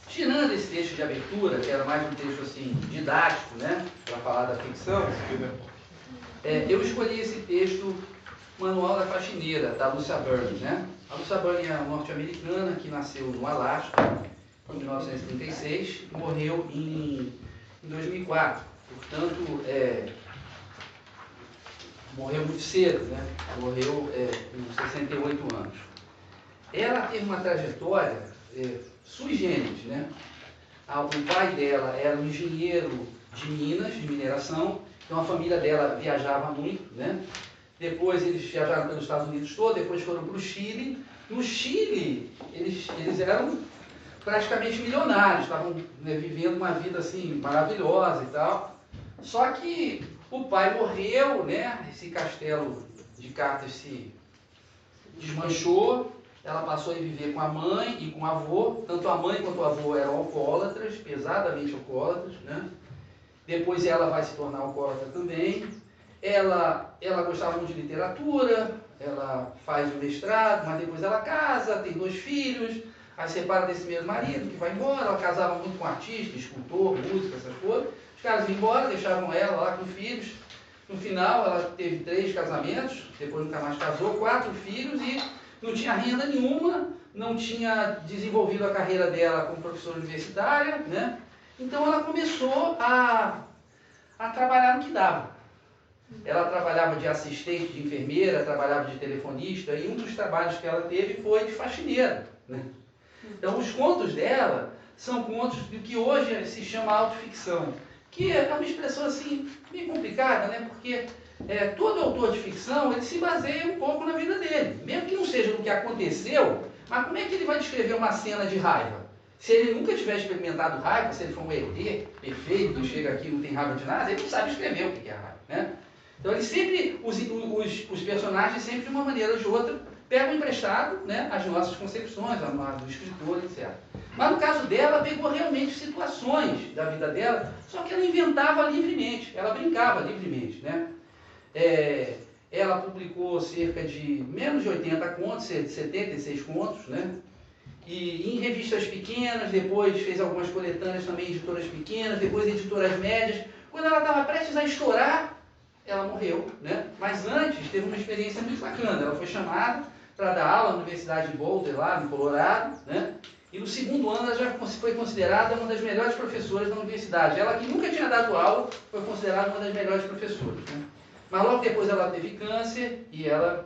Tirando esse texto de abertura, que era mais um texto assim, didático, né, para falar da ficção, eu escolhi esse texto, Manual da Faxineira, da Lucia Burney, né? A Lucia Burney é uma norte-americana que nasceu no Alasca, em 1936, e morreu em 2004. Portanto, morreu muito cedo, né? Morreu com 68 anos. Ela teve uma trajetória sui generis, né? O pai dela era um engenheiro de minas, de mineração, então a família dela viajava muito, né? Depois eles viajaram pelos Estados Unidos todo, depois foram para o Chile. No Chile, eles eram praticamente milionários, estavam, né, vivendo uma vida assim maravilhosa e tal. Só que o pai morreu, né? Esse castelo de cartas se desmanchou. Ela passou a viver com a mãe e com o avô. Tanto a mãe quanto o avô eram alcoólatras, pesadamente alcoólatras, né? Depois ela vai se tornar alcoólatra também. Ela gostava muito de literatura, ela faz o mestrado, mas depois ela casa, tem 2 filhos, aí separa desse mesmo marido que vai embora. Ela casava muito com artista, escultor, música, essas coisas. Os caras iam embora, deixavam ela lá com filhos. No final, ela teve 3 casamentos, depois nunca mais casou, 4 filhos e não tinha renda nenhuma, não tinha desenvolvido a carreira dela como professora universitária, né? Então ela começou a trabalhar no que dava. Ela trabalhava de assistente de enfermeira, trabalhava de telefonista, e um dos trabalhos que ela teve foi de faxineira, né? Então os contos dela são contos do que hoje se chama autoficção, que é uma expressão assim, bem complicada, né? Porque todo autor de ficção, ele se baseia um pouco na vida dele, mesmo que não seja no que aconteceu, mas como é que ele vai descrever uma cena de raiva? Se ele nunca tiver experimentado raiva, se ele for um ET perfeito, chega aqui e não tem raiva de nada, ele não sabe escrever o que é raiva, né? Então ele sempre, os personagens sempre de uma maneira ou de outra, pegam emprestado, né, as nossas concepções, a do escritor, etc. Mas no caso dela, pegou realmente situações da vida dela, só que ela inventava livremente, ela brincava livremente, né? Ela publicou cerca de menos de 80 contos, 76 contos, né? E em revistas pequenas, depois fez algumas coletâneas também em editoras pequenas, depois editoras médias. Quando ela estava prestes a estourar, ela morreu, né? Mas antes teve uma experiência muito bacana. Ela foi chamada para dar aula na Universidade de Boulder, lá no Colorado, né? E no 2º ano ela já foi considerada uma das melhores professoras da universidade. Ela que nunca tinha dado aula, foi considerada uma das melhores professoras, né? Mas logo depois ela teve câncer e ela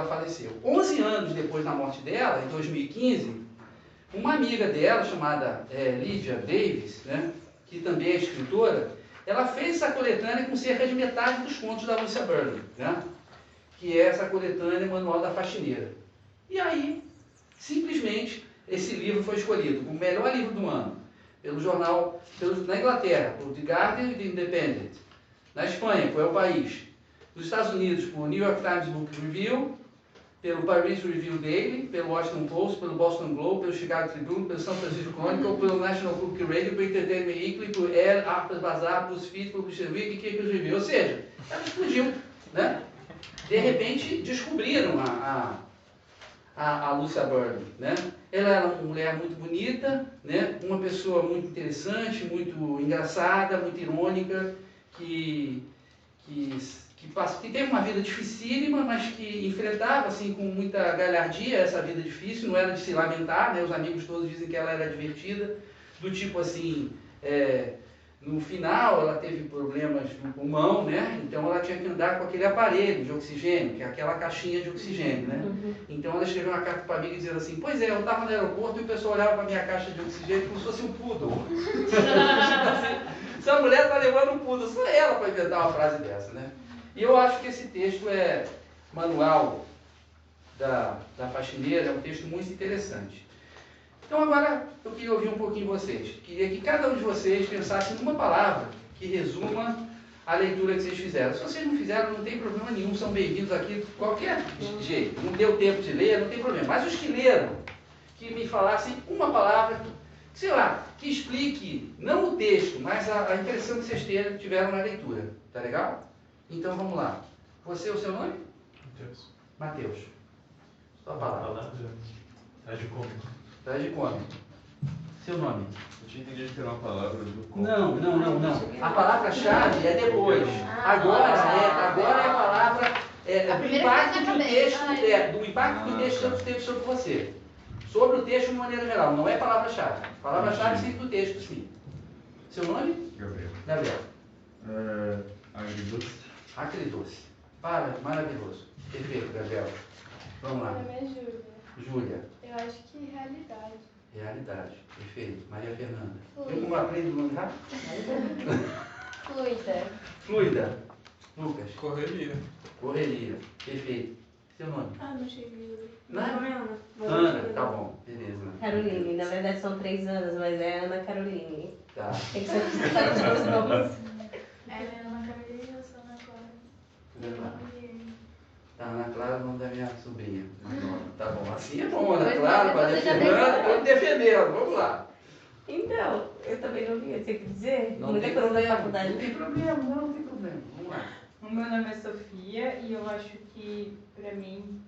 faleceu. 11 anos depois da morte dela, em 2015, uma amiga dela, chamada Lydia Davis, né, que também é escritora, ela fez essa coletânea com cerca de metade dos contos da Lucia Burney, né, que é essa coletânea Manual da Faxineira. E aí, simplesmente, esse livro foi escolhido como o melhor livro do ano, pelo jornal, na Inglaterra, por The Guardian e The Independent, na Espanha, por El País, nos Estados Unidos, por New York Times Book Review, pelo Paris Review Daily, pelo Washington Post, pelo Boston Globe, pelo Chicago Tribune, pelo São Francisco Chronicle, pelo National Public Radio, pelo Entertainment Weekly, pelo Air, Harper's Bazaar, BuzzFeed, Publisher Week e Keepers Review. Ou seja, ela explodiu, né? De repente, descobriram a Lucia Burney, né? Ela era uma mulher muito bonita, né? Uma pessoa muito interessante, muito engraçada, muito irônica, que teve uma vida dificílima, mas que enfrentava assim, com muita galhardia essa vida difícil, não era de se lamentar, né? Os amigos todos dizem que ela era divertida, do tipo assim, no final ela teve problemas no pulmão, né? Então ela tinha que andar com aquele aparelho de oxigênio, que é aquela caixinha de oxigênio, né? Então ela escreveu uma carta para a amiga dizendo assim, pois eu estava no aeroporto e o pessoal olhava para a minha caixa de oxigênio como se fosse um poodle. Se a mulher está levando um poodle, só ela para inventar uma frase dessa, né? E eu acho que esse texto Manual da Faxineira, é um texto muito interessante. Então agora eu queria ouvir um pouquinho vocês. Queria que cada um de vocês pensasse numa palavra que resuma a leitura que vocês fizeram. Se vocês não fizeram, não tem problema nenhum, são bem-vindos aqui de qualquer jeito. Não deu tempo de ler, não tem problema. Mas os que leram, que me falassem uma palavra, sei lá, que explique, não o texto, mas a impressão que vocês tiveram na leitura. Tá legal? Então vamos lá. Você, o seu nome? Mateus. Mateus. Sua palavra. Tragicômico. Tragicômico. Seu nome? Eu tinha entendido que era uma palavra do conto. Não. A palavra-chave é depois. Agora é a palavra do impacto que o texto do impacto que o texto teve sobre você. Sobre o texto de maneira geral, não é palavra-chave. Palavra-chave sempre do texto, sim. Seu nome? Gabriel. Agridoce. Agridoce. Maravilhoso. Perfeito, Gabriel. Vamos lá. Meu nome é Júlia. Júlia. Eu acho que realidade. Realidade. Perfeito. Maria Fernanda. Fluida. Viu como eu aprendo o nome rápido? Fluida. Fluida. Lucas. Correria. Perfeito. Seu nome? Não cheguei. Não? Ana. Ana. Tá bom. Beleza. Caroline. Na verdade são 3 anos, mas é Ana Caroline. Tá. Tem que ser os dois nomes. Ela é Ana Carolina e eu sou Ana Clara. Tá, Ana Clara é o nome da minha sobrinha. Tá bom. Assim é bom, Ana Clara, Maria Fernanda, tô me defendendo. Vamos lá. Então, eu também não tinha que dizer. Não Muita tem coisa da problema. faculdade. Não tem problema. Vamos lá. O meu nome é Sofia e eu acho que, pra mim,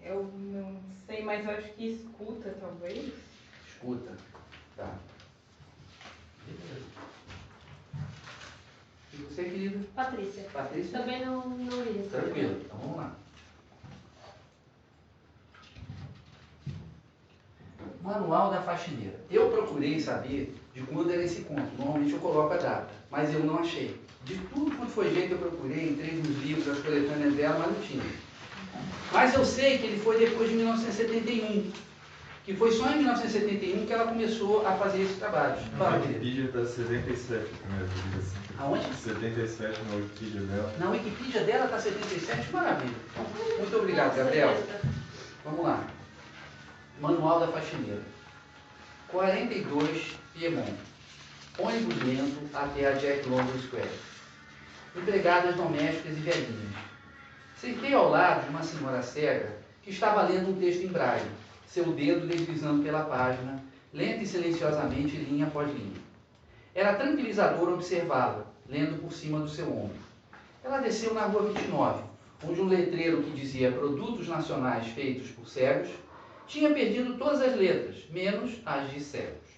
eu não sei, mas eu acho que escuta, talvez. Escuta. Tá. Beleza. E você, querida? Patrícia. Patrícia? Também não ia. Tranquilo. Então vamos lá. Manual da faxineira. Eu procurei saber de quando era esse conto. Normalmente eu coloco a data, mas eu não achei. De tudo quanto foi jeito eu procurei, entrei nos livros, as coletâneas dela, mas não tinha. Mas eu sei que ele foi depois de 1971. Que foi só em 1971 que ela começou a fazer esse trabalho. Na Wikipedia está 77, primeiro livro assim. Aonde? 77 na Wikipedia dela. Na Wikipedia dela está 77, maravilha. Muito obrigado, Gabriel. Vamos lá. Manual da faxineira. 42 Piemont. Ônibus lento até a Jack London Square. Empregadas domésticas e velhinhas. Sentei ao lado de uma senhora cega que estava lendo um texto em braille, seu dedo deslizando pela página, lenta e silenciosamente, linha após linha. Era tranquilizador observá-la, lendo por cima do seu ombro. Ela desceu na rua 29, onde um letreiro que dizia Produtos Nacionais Feitos por Cegos tinha perdido todas as letras, menos as de cegos.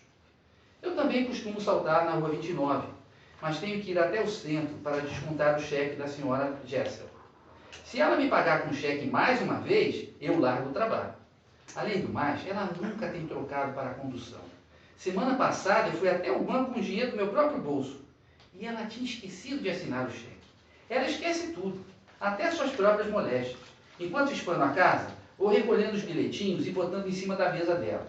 Eu também costumo saltar na rua 29, mas tenho que ir até o centro para descontar o cheque da senhora Jessel. Se ela me pagar com cheque mais uma vez, eu largo o trabalho. Além do mais, ela nunca tem trocado para a condução. Semana passada eu fui até o banco com dinheiro do meu próprio bolso. E ela tinha esquecido de assinar o cheque. Ela esquece tudo, até suas próprias moléstias. Enquanto espano a casa, vou recolhendo os bilhetinhos e botando em cima da mesa dela.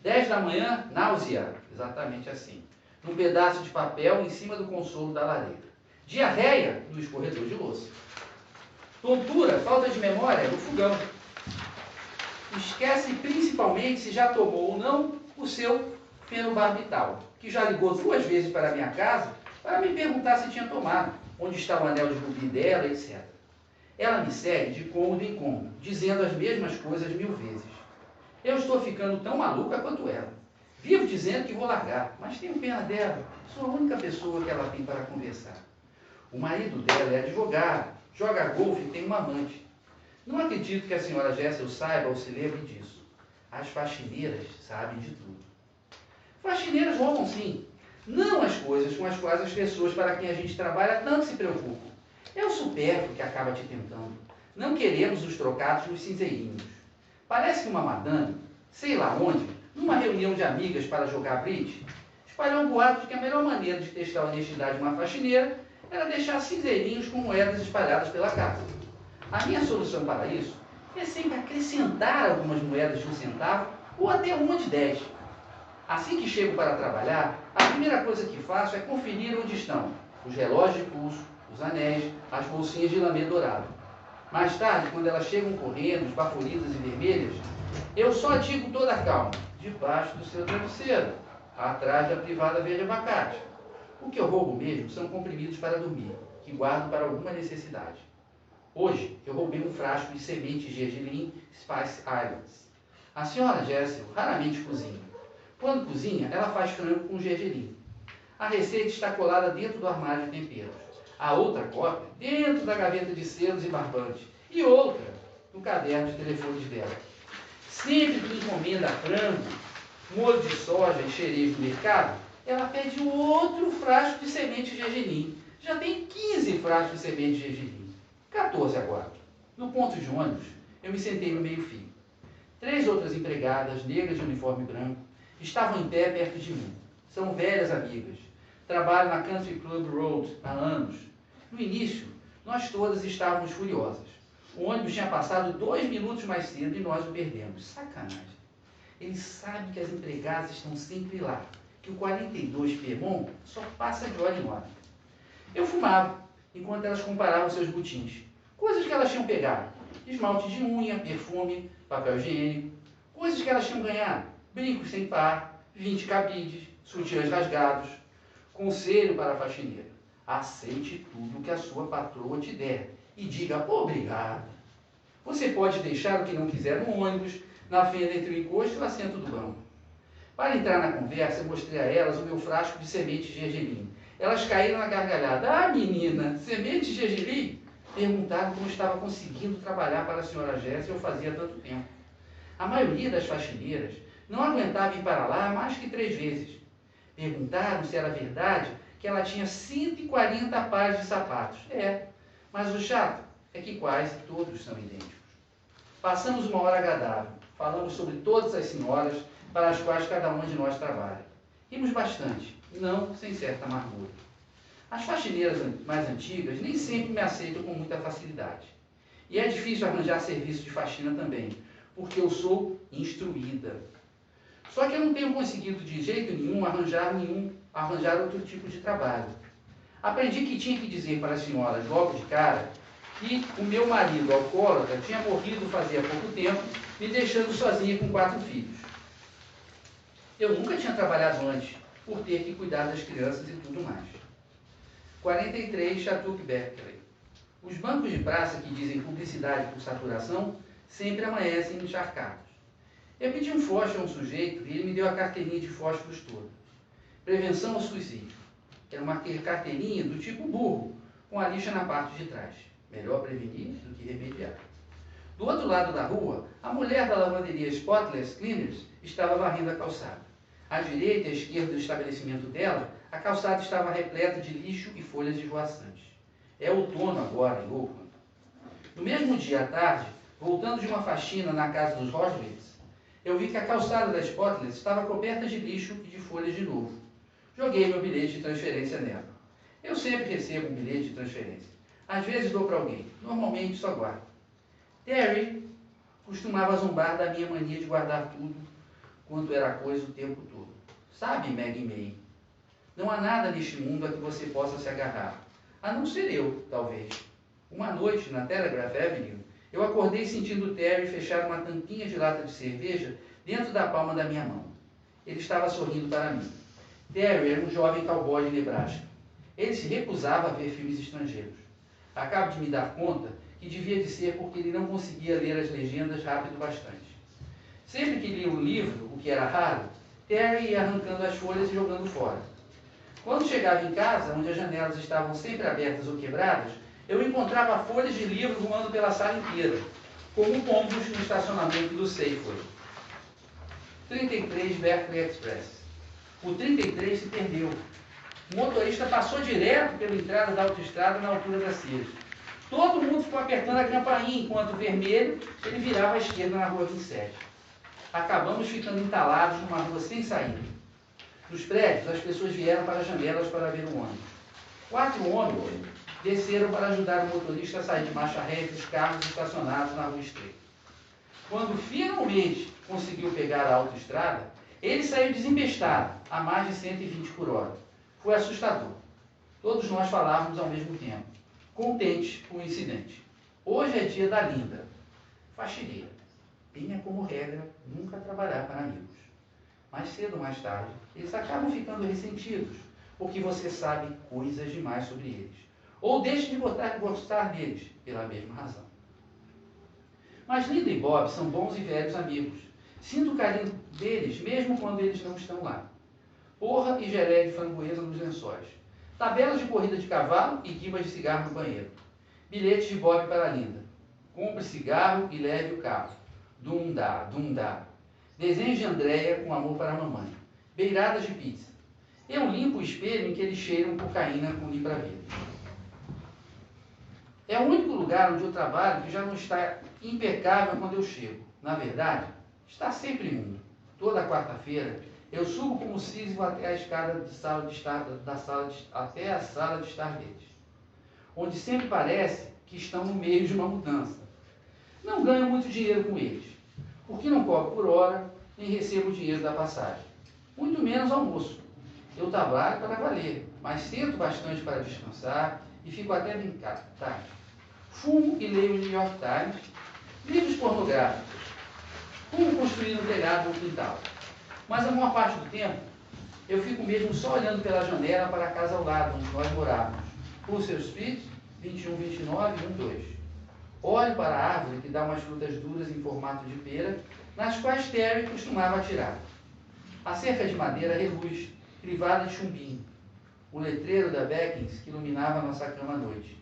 10 da manhã, náusea, exatamente assim. Num pedaço de papel em cima do consolo da lareira. Diarreia no escorredor de louça. Tontura, falta de memória no fogão. Esquece principalmente se já tomou ou não o seu fenobarbital, que já ligou 2 vezes para a minha casa para me perguntar se tinha tomado, onde está o anel de rubi dela, etc. Ela me segue de cômodo em cômodo, dizendo as mesmas coisas 1000 vezes. Eu estou ficando tão maluca quanto ela. Vivo dizendo que vou largar, mas tenho pena dela. Sou a única pessoa que ela tem para conversar. O marido dela é advogado, joga golfe e tem uma amante. Não acredito que a senhora Jessel saiba ou se lembre disso. As faxineiras sabem de tudo. Faxineiras roubam sim. Não as coisas com as quais as pessoas para quem a gente trabalha tanto se preocupam. É o supérfluo que acaba te tentando. Não queremos os trocados nos cinzeirinhos. Parece que uma madame, sei lá onde, numa reunião de amigas para jogar bridge, espalhou um boato de que a melhor maneira de testar a honestidade de uma faxineira era deixar cinzeirinhos com moedas espalhadas pela casa. A minha solução para isso é sempre acrescentar algumas moedas de 1 centavo ou até uma de 10. Assim que chego para trabalhar, a primeira coisa que faço é conferir onde estão os relógios de pulso, os anéis, as bolsinhas de lamê dourado. Mais tarde, quando elas chegam correndo, esbaforidas e vermelhas, eu só digo toda calma, debaixo do seu travesseiro, atrás da privada verde abacate. O que eu roubo mesmo são comprimidos para dormir, que guardo para alguma necessidade. Hoje, eu roubei um frasco de sementes de gergelim Spice Islands. A senhora Jessel raramente cozinha. Quando cozinha, ela faz frango com gergelim. A receita está colada dentro do armário de temperos. A outra cópia dentro da gaveta de selos e barbantes. E outra no caderno de telefones dela. Sempre que encomenda frango, molho de soja e xerez no mercado, ela pede outro frasco de semente de gergelim. Já tem 15 frascos de semente de gergelim. 14 agora. No ponto de ônibus, eu me sentei no meio-fio. 3 outras empregadas, negras de uniforme branco, estavam em pé perto de mim. São velhas amigas. Trabalham na Country Club Road há anos. No início, nós todas estávamos furiosas. O ônibus tinha passado 2 minutos mais cedo e nós o perdemos. Sacanagem. Eles sabem que as empregadas estão sempre lá, que o 42 Piemont só passa de hora em hora. Eu fumava, enquanto elas comparavam seus botins. Coisas que elas tinham pegado. Esmalte de unha, perfume, papel higiênico. Coisas que elas tinham ganhado. Brincos sem par, 20 cabides, sutiãs rasgados. Conselho para a faxineira. Aceite tudo que a sua patroa te der e diga obrigada. Você pode deixar o que não quiser no ônibus, na fenda entre o encosto e o assento do banco. Para entrar na conversa, eu mostrei a elas o meu frasco de semente de gergelim. Elas caíram na gargalhada. Ah, menina, semente de gergelim? Perguntaram como estava conseguindo trabalhar para a senhora Jéssica eu fazia tanto tempo. A maioria das faxineiras não aguentava ir para lá mais que 3 vezes. Perguntaram se era verdade que ela tinha 140 pares de sapatos. É, mas o chato é que quase todos são idênticos. Passamos uma hora agradável. Falamos sobre todas as senhoras para as quais cada uma de nós trabalha. Rimos bastante, não sem certa amargura. As faxineiras mais antigas nem sempre me aceitam com muita facilidade. E é difícil arranjar serviço de faxina também, porque eu sou instruída. Só que eu não tenho conseguido de jeito nenhum arranjar outro tipo de trabalho. Aprendi que tinha que dizer para as senhoras logo de cara que o meu marido alcoólatra tinha morrido fazia pouco tempo, me deixando sozinha com 4 filhos. Eu nunca tinha trabalhado antes, por ter que cuidar das crianças e tudo mais. 43 Chatuc Berkeley. Os bancos de praça que dizem publicidade por saturação sempre amanhecem encharcados. Eu pedi um fósforo a um sujeito e ele me deu a carteirinha de fósforos toda. Prevenção ao suicídio. Era uma carteirinha do tipo burro, com a lixa na parte de trás. Melhor prevenir do que remediar. Do outro lado da rua, a mulher da lavanderia Spotless Cleaners estava varrendo a calçada. À direita e à esquerda do estabelecimento dela, a calçada estava repleta de lixo e folhas esvoaçantes. É outono agora em Oakland. No mesmo dia à tarde, voltando de uma faxina na casa dos Horowitz, eu vi que a calçada da Spotless estava coberta de lixo e de folhas de novo. Joguei meu bilhete de transferência nela. Eu sempre recebo um bilhete de transferência. Às vezes dou para alguém, normalmente só guardo. Terry costumava zombar da minha mania de guardar tudo quanto era coisa o tempo todo. Sabe, Maggie May? Não há nada neste mundo a que você possa se agarrar. A não ser eu, talvez. Uma noite, na Telegraph Avenue, eu acordei sentindo Terry fechar uma tampinha de lata de cerveja dentro da palma da minha mão. Ele estava sorrindo para mim. Terry era um jovem cowboy de Nebraska. Ele se recusava a ver filmes estrangeiros. Acabo de me dar conta que devia de ser porque ele não conseguia ler as legendas rápido bastante. Sempre que lia um livro, o que era raro, Terry ia arrancando as folhas e jogando fora. Quando chegava em casa, onde as janelas estavam sempre abertas ou quebradas, eu encontrava folhas de livro voando pela sala inteira, como pombos no estacionamento do Safeway. 33 Berkeley Express. O 33 se perdeu. O motorista passou direto pela entrada da autoestrada na altura da Sears. Todo mundo ficou apertando a campainha, enquanto o vermelho ele virava à esquerda na rua 27. Acabamos ficando entalados numa rua sem saída. Nos prédios, as pessoas vieram para as janelas para ver o ônibus. 4 homens desceram para ajudar o motorista a sair de marcha ré dos carros estacionados na rua estreita. Quando finalmente conseguiu pegar a autoestrada, ele saiu desempestado, a mais de 120 por hora. Foi assustador. Todos nós falávamos ao mesmo tempo, contentes com o incidente. Hoje é dia da Linda, faxineira. Tenha como regra nunca trabalhar para amigos. Mais cedo ou mais tarde, eles acabam ficando ressentidos, porque você sabe coisas demais sobre eles. Ou deixa de gostar deles, pela mesma razão. Mas Linda e Bob são bons e velhos amigos. Sinto o carinho deles, mesmo quando eles não estão lá. Porra e geleia de framboesa nos lençóis. Tabelas de corrida de cavalo e guibas de cigarro no banheiro. Bilhetes de Bob para Linda. Compre cigarro e leve o carro. Dum-dá, dum-dá. Desenhos de Andréia com amor para a mamãe. Beiradas de pizza. Eu limpo o espelho em que eles cheiram cocaína com limpa-vidro. É o único lugar onde eu trabalho que já não está impecável quando eu chego. Na verdade, está sempre imundo. Toda quarta-feira, eu subo como Sísifo até a escada de até a sala de estar deles, onde sempre parece que estão no meio de uma mudança. Não ganho muito dinheiro com eles, porque não cobro por hora, nem recebo o dinheiro da passagem. Muito menos almoço. Eu trabalho para valer, mas sento bastante para descansar e fico até bem tarde. Fumo e leio o New York Times, livros pornográficos. Fumo construindo um telhado no quintal. Mas a maior parte do tempo, eu fico mesmo só olhando pela janela para a casa ao lado, onde nós morávamos. Russell Street, 2129, 12. Olho para a árvore que dá umas frutas duras em formato de pera, nas quais Terry costumava atirar. A cerca de madeira reluz, crivada de chumbinho. O letreiro da Beckins que iluminava a nossa cama à noite.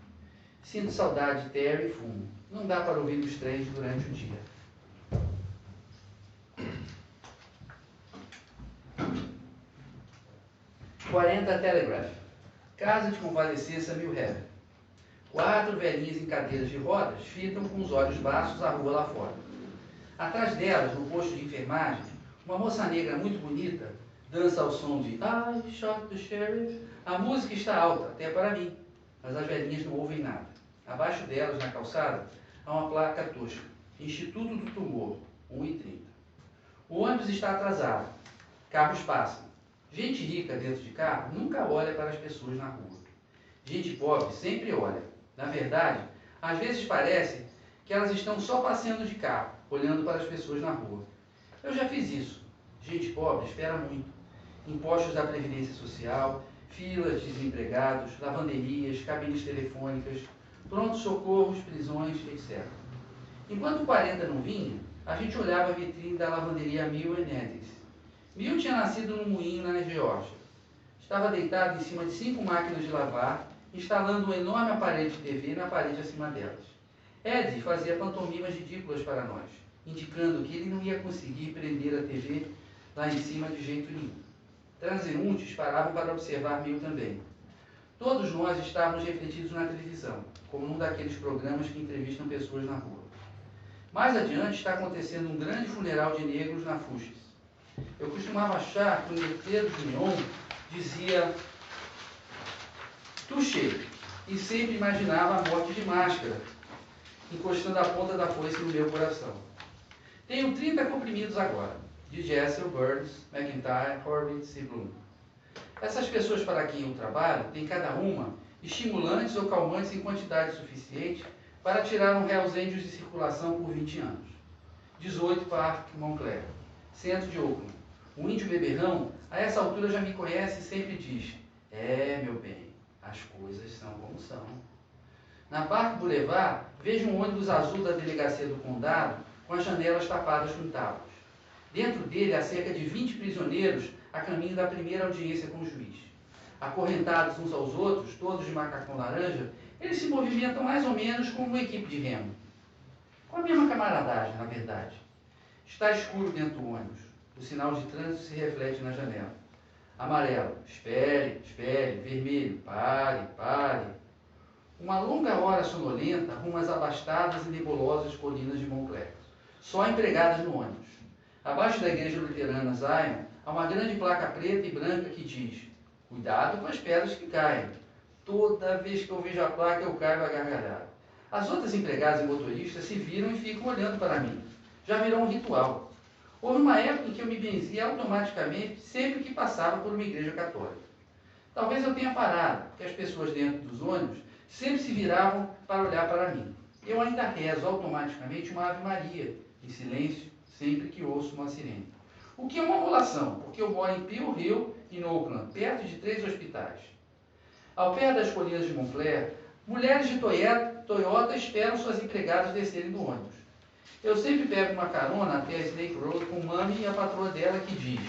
Sinto saudade de Terry e fumo. Não dá para ouvir os trens durante o dia. "40 Telegraph. Casa de convalescença Mill Heaven. 4 velhinhas em cadeiras de rodas fitam com os olhos baços a rua lá fora. Atrás delas, no posto de enfermagem, uma moça negra muito bonita dança ao som de I Shot the Sheriff. A música está alta, até para mim, mas as velhinhas não ouvem nada. Abaixo delas, na calçada, há uma placa tosca. Instituto do Tumor, 1h30. O ônibus está atrasado. Carros passam. Gente rica dentro de carro nunca olha para as pessoas na rua. Gente pobre sempre olha. Na verdade, às vezes parece que elas estão só passeando de carro, olhando para as pessoas na rua. Eu já fiz isso. Gente pobre espera muito. Impostos da Previdência Social, filas de desempregados, lavanderias, cabines telefônicas, pronto-socorros, prisões, etc. Enquanto o 40 não vinha, a gente olhava a vitrine da lavanderia Mill & Edis. Mill tinha nascido num moinho na Geórgia. Estava deitado em cima de 5 máquinas de lavar, instalando um enorme aparelho de TV na parede acima delas. Eddie fazia pantomimas ridículas para nós, indicando que ele não ia conseguir prender a TV lá em cima de jeito nenhum. Transeuntes paravam para observar Mill também. Todos nós estávamos refletidos na televisão, como num daqueles programas que entrevistam pessoas na rua. Mais adiante está acontecendo um grande funeral de negros na Fuchs. Eu costumava achar que o letreiro de neon dizia touché, e sempre imaginava a morte de máscara, encostando a ponta da foice no meu coração. Tenho 30 comprimidos agora, de Jessel, Burns, McIntyre, Horvitz e Bloom. Essas pessoas para quem eu trabalho têm cada uma estimulantes ou calmantes em quantidade suficiente para tirar um Hells Angels de circulação por 20 anos. 18 Park Montclair, centro de Oakland. O índio beberrão, a essa altura já me conhece e sempre diz: meu bem, as coisas são como são. Na Park Boulevard, vejo um ônibus azul da delegacia do condado com as janelas tapadas com tábuas. Dentro dele há cerca de 20 prisioneiros a caminho da primeira audiência com o juiz. Acorrentados uns aos outros, todos de macacão laranja, eles se movimentam mais ou menos como uma equipe de remo. Com a mesma camaradagem, na verdade. Está escuro dentro do ônibus. O sinal de trânsito se reflete na janela. Amarelo, espere, espere. Vermelho, pare, pare. Uma longa hora sonolenta rumo às abastadas e nebulosas colinas de Montclair. Só empregadas no ônibus. Abaixo da igreja luterana Zion, há uma grande placa preta e branca que diz: cuidado com as pedras que caem. Toda vez que eu vejo a placa, eu caio a gargalhar. As outras empregadas e motoristas se viram e ficam olhando para mim. Já virou um ritual. Houve uma época em que eu me benzia automaticamente sempre que passava por uma igreja católica. Talvez eu tenha parado, porque as pessoas dentro dos ônibus sempre se viravam para olhar para mim. Eu ainda rezo automaticamente uma Ave Maria, em silêncio, sempre que ouço uma sirene. O que é uma amolação, porque eu moro em Peel Hill, em Oakland, perto de 3 hospitais. Ao pé das colinas de Montclair, mulheres de Toyota esperam suas empregadas descerem do ônibus. Eu sempre pego uma carona até a Snake Road com Mami e a patroa dela que diz: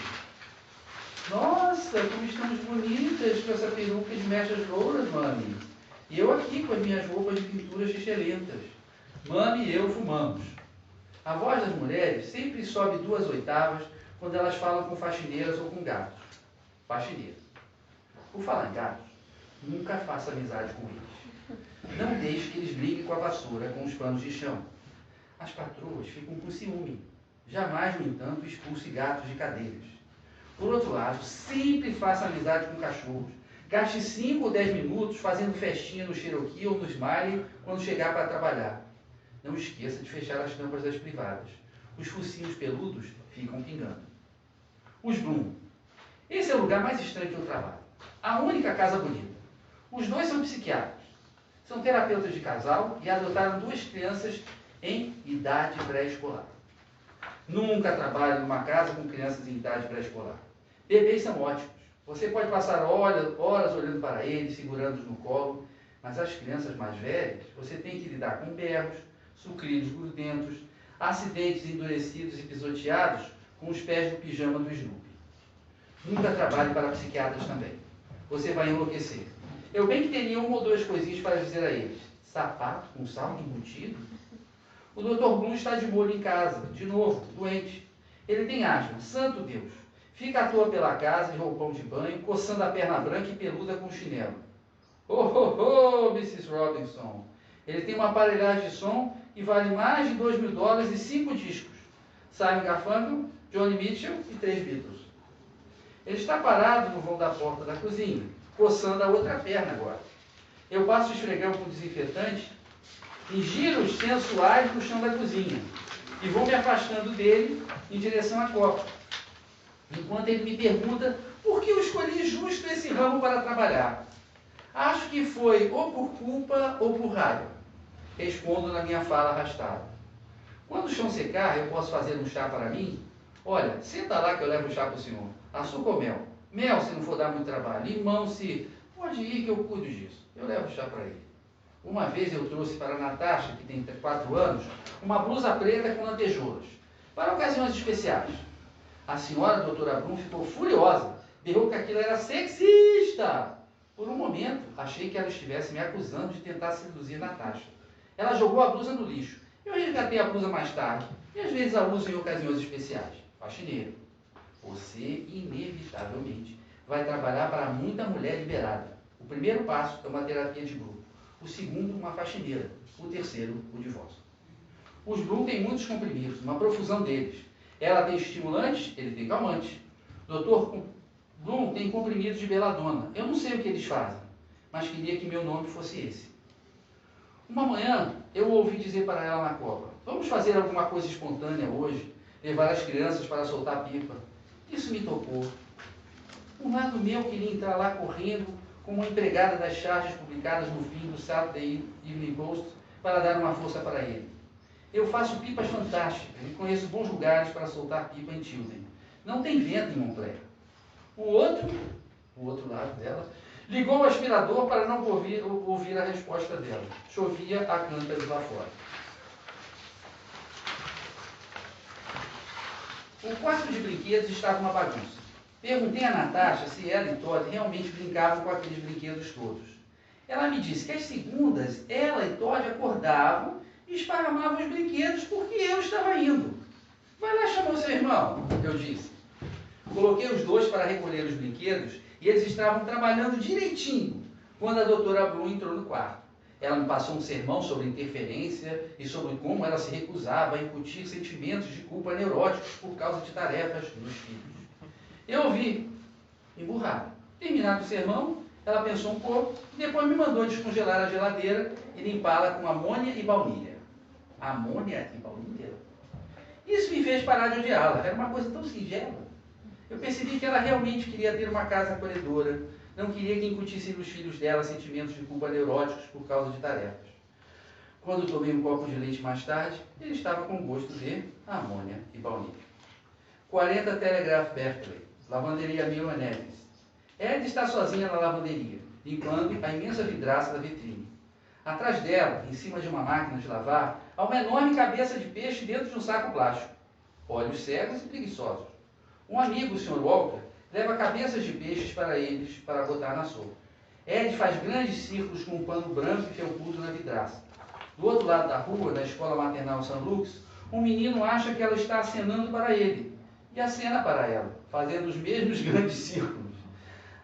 nossa, como estamos bonitas com essa peruca de mechas louras, Mami. E eu aqui com as minhas roupas de pinturas excelentes. Mami e eu fumamos. A voz das mulheres sempre sobe 2 oitavas quando elas falam com faxineiras ou com gatos. Faxineiras. Por falar em gatos, nunca faça amizade com eles. Não deixe que eles briguem com a vassoura, com os panos de chão. As patroas ficam com ciúme. Jamais, no entanto, expulse gatos de cadeiras. Por outro lado, sempre faça amizade com cachorros. Gaste 5 ou 10 minutos fazendo festinha no Cherokee ou no Smiley quando chegar para trabalhar. Não esqueça de fechar as tampas das privadas. Os focinhos peludos ficam pingando. Os Bloom. Esse é o lugar mais estranho que eu trabalho. A única casa bonita. Os 2 são psiquiatras. São terapeutas de casal e adotaram 2 crianças em idade pré-escolar. Nunca trabalhe numa casa com crianças em idade pré-escolar. Bebês são ótimos. Você pode passar horas olhando para eles, segurando-os no colo, mas as crianças mais velhas, você tem que lidar com berros, sucrilhos grudentos, acidentes endurecidos e pisoteados com os pés do pijama do Snoopy. Nunca trabalhe para psiquiatras também. Você vai enlouquecer. Eu bem que teria 1 ou 2 coisinhas para dizer a eles. Sapato com salto embutido? O Dr. Bloom está de molho em casa, de novo, doente. Ele tem asma, santo Deus. Fica à toa pela casa, de roupão de banho, coçando a perna branca e peluda com chinelo. Oh, Mrs. Robinson. Ele tem uma aparelhagem de som e vale mais de $2.000 e 5 discos. Simon Garfunkel, Johnny Mitchell e 3 Beatles. Ele está parado no vão da porta da cozinha, coçando a outra perna agora. Eu passo o esfregão com desinfetante em giros sensuais no chão da cozinha e vou me afastando dele em direção à copa, enquanto ele me pergunta por que eu escolhi justo esse ramo para trabalhar. Acho que foi ou por culpa ou por raiva. Respondo na minha fala arrastada. Quando o chão secar, eu posso fazer um chá para mim? Olha, senta lá que eu levo o chá para o senhor. Açúcar ou mel? Mel, se não for dar muito trabalho. Limão, se... Pode ir que eu cuido disso. Eu levo o chá para ele. Uma vez eu trouxe para a Natasha, que tem 4 anos, uma blusa preta com lantejoulas, para ocasiões especiais. A senhora doutora Bloom ficou furiosa, berrou que aquilo era sexista. Por um momento, achei que ela estivesse me acusando de tentar seduzir Natasha. Ela jogou a blusa no lixo. Eu resgatei a blusa mais tarde, e às vezes a uso em ocasiões especiais. Faxineiro. Você, inevitavelmente, vai trabalhar para muita mulher liberada. O primeiro passo é uma terapia de grupo. O segundo, uma faxineira. O terceiro, o divórcio. Os Bloom têm muitos comprimidos, uma profusão deles. Ela tem estimulantes, ele tem calmante. Dr. Bloom tem comprimidos de beladona. Eu não sei o que eles fazem, mas queria que meu nome fosse esse. Uma manhã, eu ouvi dizer para ela na copa, vamos fazer alguma coisa espontânea hoje, levar as crianças para soltar pipa. Isso me tocou. Um lado meu queria entrar lá correndo, como uma empregada das charges publicadas no fim do Saturday Evening Post, para dar uma força para ele. Eu faço pipas fantásticas e conheço bons lugares para soltar pipa em Tilden. Não tem vento em Montclair. O outro lado dela, ligou o aspirador para não ouvir a resposta dela. Chovia a cântaros lá fora. O quarto de brinquedos estava uma bagunça. Perguntei a Natasha se ela e Todd realmente brincavam com aqueles brinquedos todos. Ela me disse que às segundas, ela e Todd acordavam e esparramavam os brinquedos porque eu estava indo. Vai lá chamar o seu irmão, eu disse. Coloquei os 2 para recolher os brinquedos e eles estavam trabalhando direitinho quando a doutora Bloom entrou no quarto. Ela me passou um sermão sobre interferência e sobre como ela se recusava a incutir sentimentos de culpa neuróticos por causa de tarefas nos filhos. Eu ouvi, emburrado. Terminado o sermão, ela pensou um pouco e depois me mandou descongelar a geladeira e limpá-la com amônia e baunilha. Amônia e baunilha? Isso me fez parar de odiá-la. Era uma coisa tão singela. Eu percebi que ela realmente queria ter uma casa acolhedora, não queria que incutissem nos filhos dela sentimentos de culpa neuróticos por causa de tarefas. Quando tomei um copo de leite mais tarde, ele estava com gosto de amônia e baunilha. 40 Telegraph Berkeley, lavanderia Miller Neves. Ed está sozinha na lavanderia, limpando a imensa vidraça da vitrine. Atrás dela, em cima de uma máquina de lavar, há uma enorme cabeça de peixe dentro de um saco plástico. Olhos cegos e preguiçosos. Um amigo, o Sr. Walker, leva cabeças de peixes para eles, para botar na sopa. Ed faz grandes círculos com um pano branco e felpudo na vidraça. Do outro lado da rua, na escola maternal St. Luke's, um menino acha que ela está acenando para ele, e acena para ela, fazendo os mesmos grandes círculos.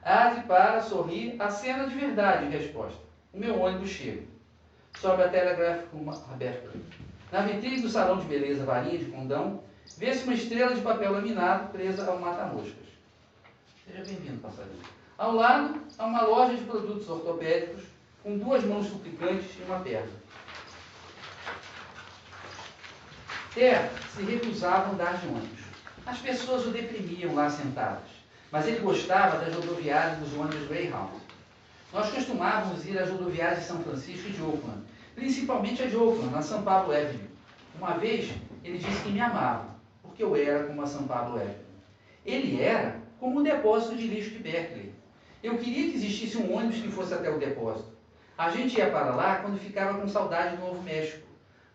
Ade para, sorri, acena de verdade, em resposta. O meu ônibus chega. Sobe a Telegraph Room aberta. Na vitrine do salão de beleza Varinha de Condão, vê-se uma estrela de papel laminado presa ao mata-moscas. Seja bem-vindo, passarinho. Ao lado, há uma loja de produtos ortopédicos, com 2 mãos suplicantes e uma perna. Ter se recusava a andar de ônibus. As pessoas o deprimiam lá sentadas, mas ele gostava das rodoviárias dos ônibus Greyhound. Nós costumávamos ir às rodoviárias de São Francisco e de Oakland, principalmente a de Oakland, na São Pablo Avenue. Uma vez, ele disse que me amava, porque eu era como a São Pablo Avenue. Ele era como o depósito de lixo de Berkeley. Eu queria que existisse um ônibus que fosse até o depósito. A gente ia para lá quando ficava com saudade do Novo México.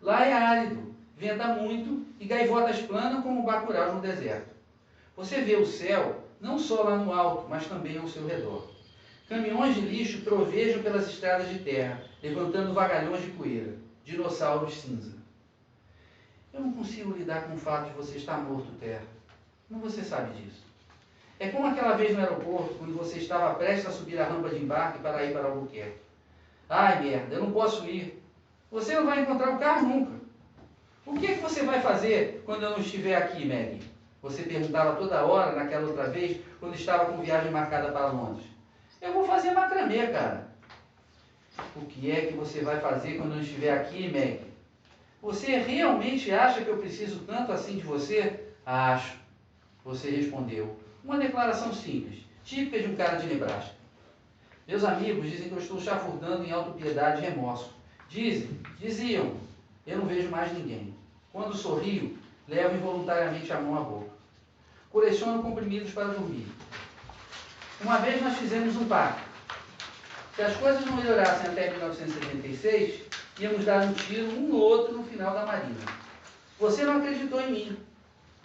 Lá é árido, venta muito e gaivotas planam como bacurau no deserto. Você vê o céu não só lá no alto, mas também ao seu redor. Caminhões de lixo trovejam pelas estradas de terra, levantando vagalhões de poeira, dinossauros cinza. Eu não consigo lidar com o fato de você estar morto, Terra. Como você sabe disso? É como aquela vez no aeroporto, quando você estava prestes a subir a rampa de embarque para ir para Albuquerque. Ai, merda, eu não posso ir. Você não vai encontrar o carro nunca. O que é que você vai fazer quando eu não estiver aqui, Maggie? Você perguntava toda hora, naquela outra vez, quando estava com viagem marcada para Londres. Eu vou fazer macramê, cara. O que é que você vai fazer quando eu não estiver aqui, Maggie? Você realmente acha que eu preciso tanto assim de você? Acho. Você respondeu. Uma declaração simples, típica de um cara de Nebraska. Meus amigos dizem que eu estou chafurdando em autopiedade e remorso. Diziam, eu não vejo mais ninguém. Quando sorrio, levo involuntariamente a mão à boca. Coleciono comprimidos para dormir. Uma vez nós fizemos um pacto. Se as coisas não melhorassem até 1976, íamos dar um tiro um no outro no final da marina. Você não acreditou em mim.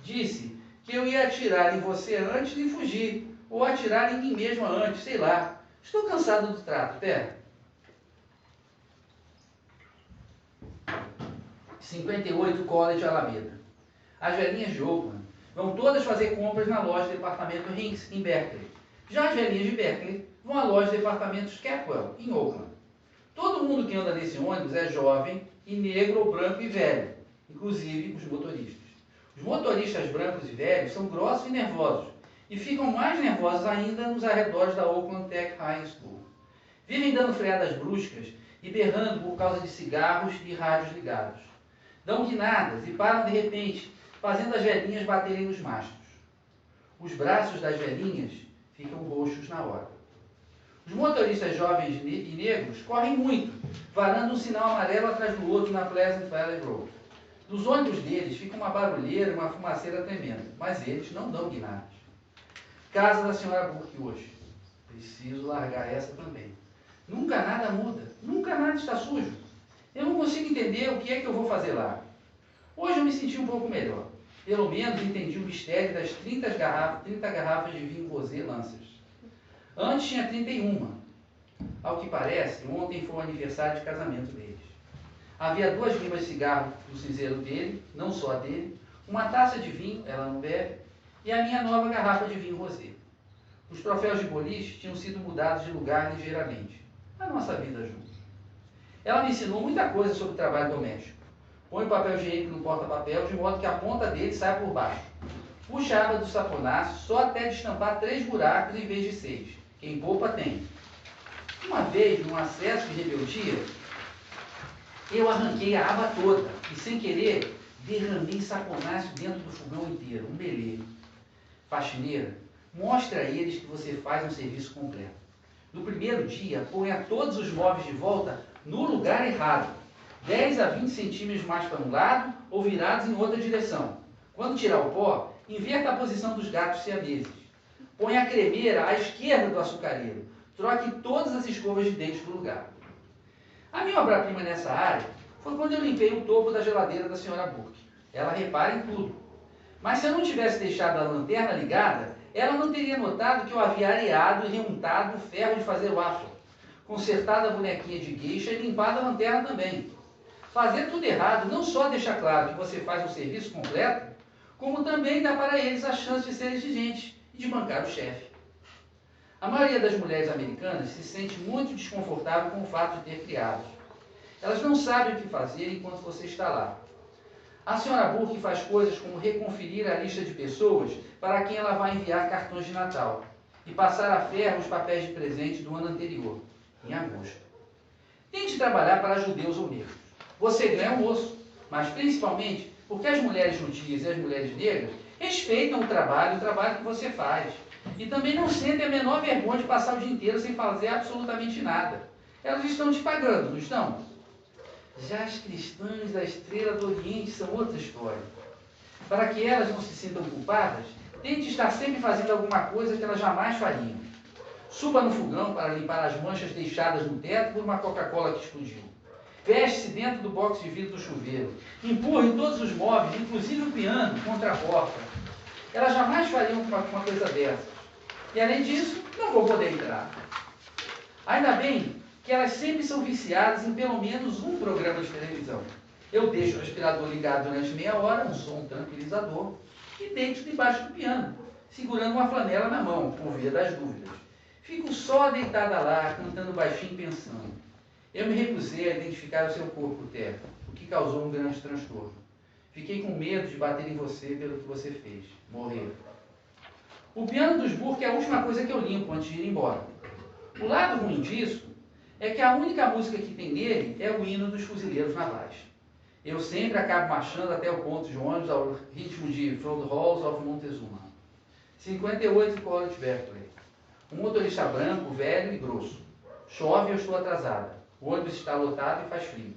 Disse que eu ia atirar em você antes de fugir, ou atirar em mim mesma antes, sei lá. Estou cansado do trato, Terra. 58 College Alameda. As velhinhas de Oakland vão todas fazer compras na loja de departamento Hinks, em Berkeley. Já as velhinhas de Berkeley vão à loja de departamentos Capwell, em Oakland. Todo mundo que anda nesse ônibus é jovem, e negro ou branco e velho, inclusive os motoristas. Os motoristas brancos e velhos são grossos e nervosos, e ficam mais nervosos ainda nos arredores da Oakland Tech High School. Vivem dando freadas bruscas e berrando por causa de cigarros e rádios ligados. Dão guinadas e param de repente, fazendo as velhinhas baterem nos mastros. Os braços das velhinhas ficam roxos na hora. Os motoristas jovens e negros correm muito, varando um sinal amarelo atrás do outro na Pleasant Valley Road. Dos ônibus deles fica uma barulheira e uma fumaceira tremenda, mas eles não dão guinadas. Casa da senhora Burke hoje. Preciso largar essa também. Nunca nada muda, nunca nada está sujo. Eu não consigo entender o que é que eu vou fazer lá. Hoje eu me senti um pouco melhor. Pelo menos entendi o mistério das 30 garrafas de vinho rosé Lancers. Antes tinha 31. Ao que parece, ontem foi o aniversário de casamento deles. Havia 2 limas de cigarro no cinzeiro dele, não só a dele, uma taça de vinho, ela não bebe, e a minha nova garrafa de vinho rosé. Os troféus de boliche tinham sido mudados de lugar ligeiramente. A nossa vida juntos. Ela me ensinou muita coisa sobre trabalho doméstico. Põe o papel higiênico no porta-papel de modo que a ponta dele saia por baixo. Puxa a aba do saponaço só até destampar 3 buracos em vez de 6. Quem poupa tem. Uma vez, num acesso de rebeldia, eu arranquei a aba toda e, sem querer, derramei saponáceo dentro do fogão inteiro, um belê. Faxineira, mostre a eles que você faz um serviço completo. No primeiro dia, ponha todos os móveis de volta no lugar errado, 10 a 20 centímetros mais para um lado ou virados em outra direção. Quando tirar o pó, inverta a posição dos gatos siameses. Ponha a cremeira à esquerda do açucareiro. Troque todas as escovas de dentes do lugar. A minha obra-prima nessa área foi quando eu limpei o topo da geladeira da senhora Burke. Ela repara em tudo. Mas se eu não tivesse deixado a lanterna ligada, ela não teria notado que eu havia areado e remontado o ferro de fazer waffle, consertado a bonequinha de gueixa e limpado a lanterna também. Fazer tudo errado não só deixa claro que você faz o serviço completo, como também dá para eles a chance de ser exigentes e de bancar o chefe. A maioria das mulheres americanas se sente muito desconfortável com o fato de ter criados. Elas não sabem o que fazer enquanto você está lá. A senhora Burke faz coisas como reconferir a lista de pessoas para quem ela vai enviar cartões de Natal e passar a ferro os papéis de presente do ano anterior, em agosto. Tente trabalhar para judeus ou negros. Você ganha almoço, mas principalmente porque as mulheres judias e as mulheres negras respeitam o trabalho que você faz. E também não sentem a menor vergonha de passar o dia inteiro sem fazer absolutamente nada. Elas estão te pagando, não estão? Já as cristãs da Estrela do Oriente são outra história. Para que elas não se sintam culpadas, tente estar sempre fazendo alguma coisa que elas jamais fariam. Suba no fogão para limpar as manchas deixadas no teto por uma Coca-Cola que explodiu. Feche-se dentro do box de vidro do chuveiro. Empurre todos os móveis, inclusive o piano, contra a porta. Elas jamais fariam uma coisa dessas. E além disso, não vou poder entrar. Ainda bem que elas sempre são viciadas em pelo menos um programa de televisão. Eu deixo o aspirador ligado durante meia hora, um som tranquilizador, e deito debaixo do piano, segurando uma flanela na mão, por via das dúvidas. Fico só deitada lá, cantando baixinho, pensando. Eu me recusei a identificar o seu corpo, Terra, o que causou um grande transtorno. Fiquei com medo de bater em você pelo que você fez. Morrer. O piano dos Burke é a última coisa que eu limpo antes de ir embora. O lado ruim disso é que a única música que tem nele é o hino dos fuzileiros navais. Eu sempre acabo marchando até o ponto de ônibus ao ritmo de From the Halls of Montezuma. 58 College Berkeley. Um motorista branco, velho e grosso. Chove e eu estou atrasada. O ônibus está lotado e faz frio.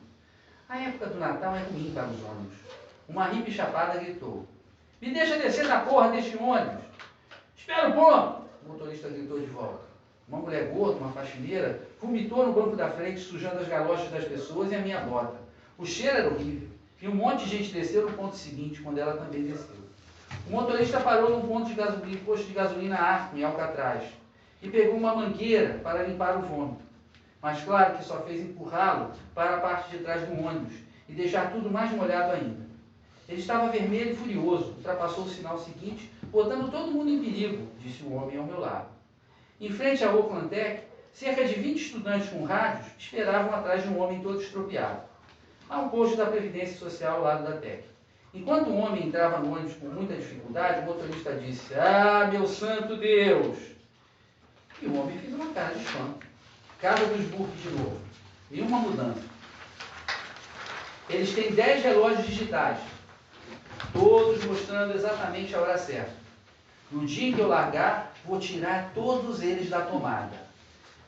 A época do Natal é ruim para os ônibus. Uma hippie chapada gritou. Me deixa descer da porra deste ônibus. Espera um pouco! O motorista gritou de volta. Uma mulher gorda, uma faxineira, vomitou no banco da frente, sujando as galochas das pessoas e a minha bota. O cheiro era horrível. E um monte de gente desceu no ponto seguinte, quando ela também desceu. O motorista parou num posto de gasolina Arco, em Alcatraz, e pegou uma mangueira para limpar o vômito. Mas claro que só fez empurrá-lo para a parte de trás do ônibus e deixar tudo mais molhado ainda. Ele estava vermelho e furioso, ultrapassou o sinal seguinte, botando todo mundo em perigo, disse o homem ao meu lado. Em frente à Oakland Tech, cerca de 20 estudantes com rádios esperavam atrás de um homem todo estropiado. Há um posto da Previdência Social ao lado da Tech. Enquanto o homem entrava no ônibus com muita dificuldade, o motorista disse, ah, meu santo Deus! E o homem fez uma cara de espanto. Casa dos Burke de novo. E uma mudança. Eles têm 10 relógios digitais, todos mostrando exatamente a hora certa. No dia em que eu largar, vou tirar todos eles da tomada.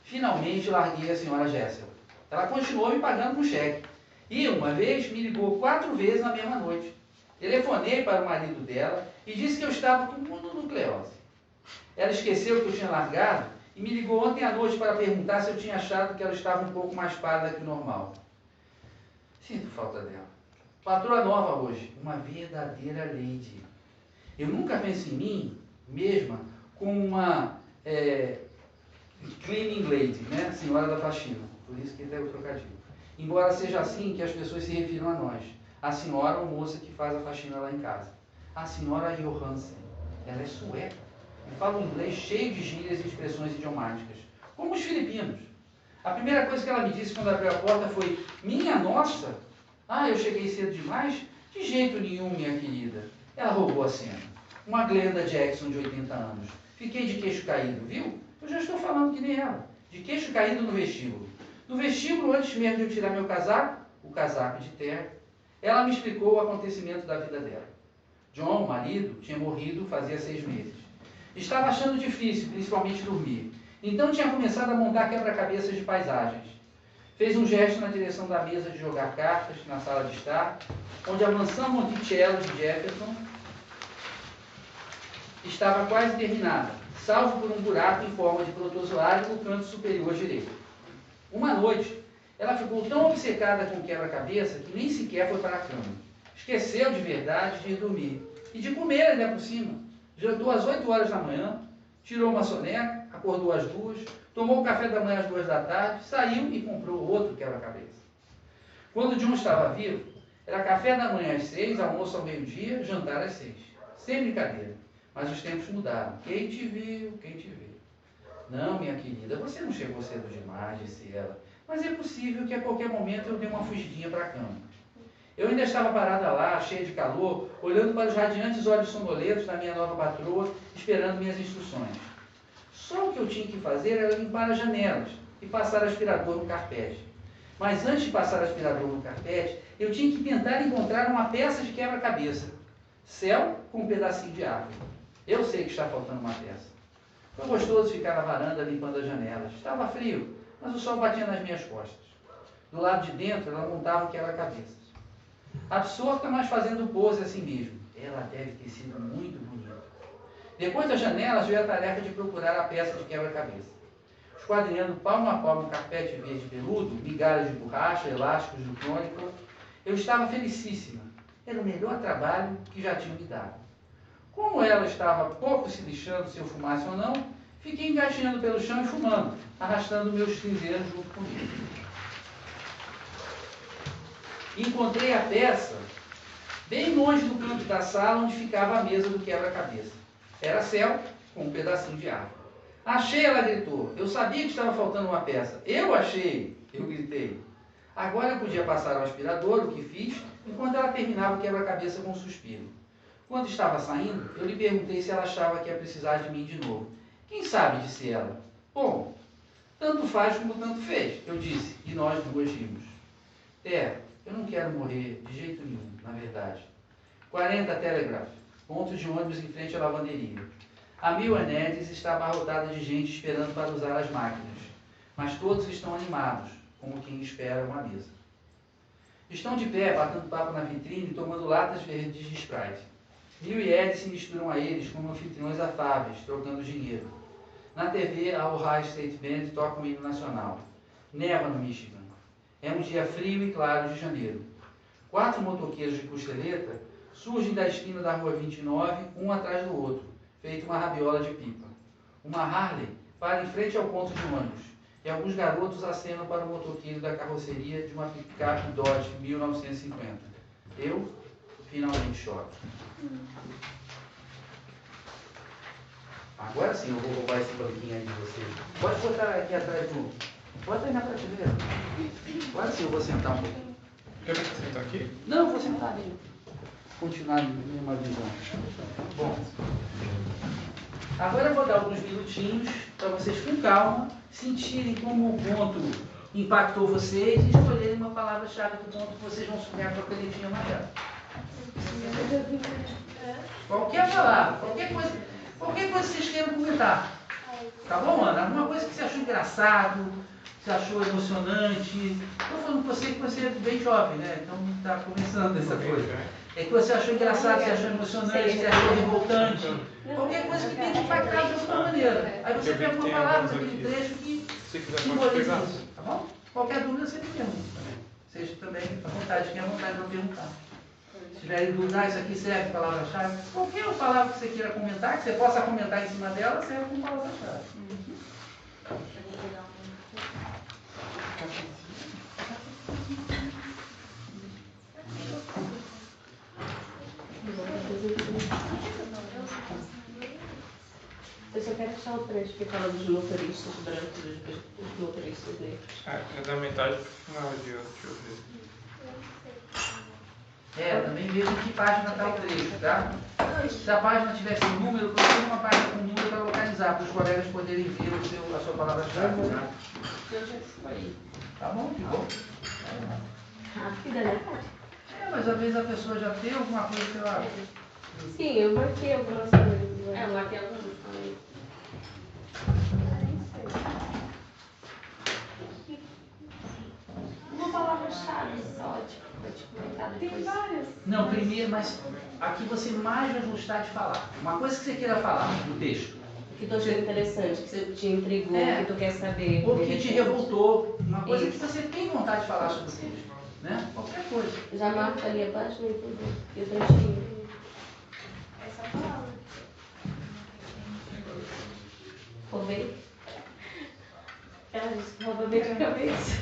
Finalmente larguei a senhora Jéssica. Ela continuou me pagando com cheque. E uma vez me ligou 4 vezes na mesma noite. Telefonei para o marido dela e disse que eu estava com mononucleose. Ela esqueceu que eu tinha largado e me ligou ontem à noite para perguntar se eu tinha achado que ela estava um pouco mais pálida que o normal. Sinto falta dela. Patroa nova hoje, uma verdadeira lady. Eu nunca penso em mim mesma como uma cleaning lady, né? Senhora da faxina. Por isso que tem o trocadilho. Embora seja assim que as pessoas se refiram a nós. A senhora ou moça que faz a faxina lá em casa. A senhora Johansen. Ela é sueca. E fala um inglês cheio de gírias e expressões idiomáticas. Como os filipinos. A primeira coisa que ela me disse quando abriu a porta foi: minha nossa! Ah, eu cheguei cedo demais? De jeito nenhum, minha querida. Ela roubou a cena. Uma Glenda Jackson de 80 anos. Fiquei de queixo caído, viu? Eu já estou falando que nem ela. De queixo caído no vestíbulo. No vestíbulo, antes mesmo de eu tirar meu casaco, o casaco de terra, ela me explicou o acontecimento da vida dela. John, o marido, tinha morrido fazia 6 meses. Estava achando difícil, principalmente dormir. Então tinha começado a montar quebra-cabeças de paisagens. Fez um gesto na direção da mesa de jogar cartas, na sala de estar, onde a mansão Monticello de Jefferson estava quase terminada, salvo por um buraco em forma de protozoário no canto superior direito. Uma noite, ela ficou tão obcecada com o quebra-cabeça que nem sequer foi para a cama. Esqueceu de verdade de ir dormir. E de comer ainda por cima. Jantou às 8 horas da manhã, tirou uma soneca, acordou às 2, tomou o café da manhã às 2 da tarde, saiu e comprou outro quebra-cabeça. Quando John estava vivo, era café da manhã às 6, almoço ao meio-dia, jantar às 6. Sem brincadeira. Mas os tempos mudaram. Quem te viu, quem te vê. Não, minha querida, você não chegou cedo demais, disse ela. Mas é possível que a qualquer momento eu dê uma fugidinha para a cama. Eu ainda estava parada lá, cheia de calor, olhando para os radiantes olhos sonolentos da minha nova patroa, esperando minhas instruções. Só o que eu tinha que fazer era limpar as janelas e passar aspirador no carpete. Mas antes de passar aspirador no carpete, eu tinha que tentar encontrar uma peça de quebra-cabeça. Céu com um pedacinho de árvore. Eu sei que está faltando uma peça. Foi gostoso ficar na varanda limpando as janelas. Estava frio, mas o sol batia nas minhas costas. Do lado de dentro, ela montava um quebra-cabeças. Absorta, mas fazendo pose a si mesmo. Ela deve ter sido muito bonita. Depois das janelas, veio a tarefa de procurar a peça de quebra-cabeça. Esquadrinhando palmo a palmo um carpete verde peludo, migalhas de borracha, elásticos de crônico, eu estava felicíssima. Era o melhor trabalho que já tinha me dado. Como ela estava pouco se lixando se eu fumasse ou não, fiquei engatinhando pelo chão e fumando, arrastando meus cinzeiros junto comigo. Encontrei a peça bem longe do canto da sala onde ficava a mesa do quebra-cabeça. Era céu com um pedacinho de árvore. Achei, ela gritou. Eu sabia que estava faltando uma peça. Eu achei, eu gritei. Agora eu podia passar ao aspirador, o que fiz, enquanto ela terminava o quebra-cabeça com um suspiro. Quando estava saindo, eu lhe perguntei se ela achava que ia precisar de mim de novo. Quem sabe, disse ela. Bom, tanto faz como tanto fez, eu disse, e nós duas rimos. Eu não quero morrer de jeito nenhum, na verdade. 40 Telegraph, ponto de ônibus em frente à lavanderia. A Mill Edis está abarrotada de gente esperando para usar as máquinas, mas todos estão animados, como quem espera uma mesa. Estão de pé, batendo papo na vitrine e tomando latas verdes de Sprite. Mill e Edis se misturam a eles como anfitriões afáveis, trocando dinheiro. Na TV, a Ohio State Band toca um hino nacional. Neva no Michigan. É um dia frio e claro de janeiro. 4 motoqueiros de costeleta surgem da esquina da rua 29, um atrás do outro, feito uma rabiola de pipa. Uma Harley para em frente ao ponto de ônibus, e alguns garotos acenam para o motoqueiro da carroceria de uma picape Dodge 1950. Eu finalmente choro. Agora sim eu vou roubar esse banquinho aí de vocês. Pode botar aqui atrás do... Bota aí na prateleira. Agora sim eu vou sentar um pouquinho. Quer sentar aqui? Não, eu vou sentar ali. Continuar numa visão. Bom. Agora eu vou dar alguns minutinhos para vocês com calma sentirem como o ponto impactou vocês e escolherem uma palavra-chave do ponto que vocês vão subir com a canetinha amarela. Qualquer palavra, qualquer coisa que vocês queiram comentar. Tá bom, Ana? Alguma coisa que você achou engraçado, que você achou emocionante. Estou falando com você que você é bem jovem, né? Então está começando essa coisa. É que você achou engraçado, você achou emocionante, você achou revoltante. Qualquer coisa que tenha te impactado de alguma maneira. Aí você pega uma palavra daquele trecho que simboliza isso. Tá bom? Qualquer dúvida você me pergunta. Seja também à vontade, tenha vontade de perguntar. Se tiverem dúvida, isso aqui serve palavra-chave. Qualquer palavra que você queira comentar, que você possa comentar em cima dela, serve como palavra-chave. Eu só quero achar o trecho que fala dos motoristas brancos e dos motoristas negros. É da metade pro final de outro, deixa eu ver. Também veja em que página está o trecho, tá? Se a página tivesse um número, procure uma página com número para localizar, para os colegas poderem ver a sua palavra-chave, tá? Eu já escolhi. Tá bom, que bom. Rápida, né? Mas às vezes a pessoa já tem alguma coisa que ela... Sim, eu marquei algumas coisas. Eu marquei algumas coisas. Uma palavra-chave só, tipo, pra te comentar depois. Tem várias. Não, primeiro, mas aqui você mais vai gostar de falar. Uma coisa que você queira falar no texto. Que tu achou interessante, que você te intrigou, que tu quer saber. Ou que te revoltou. Uma coisa Isso. que você tem vontade de falar sobre o texto. Né? Qualquer coisa. Já marca ali a página e tudo. E o trechinho. Essa palavra. Roubei. Cara, isso rouba bem a cabeça.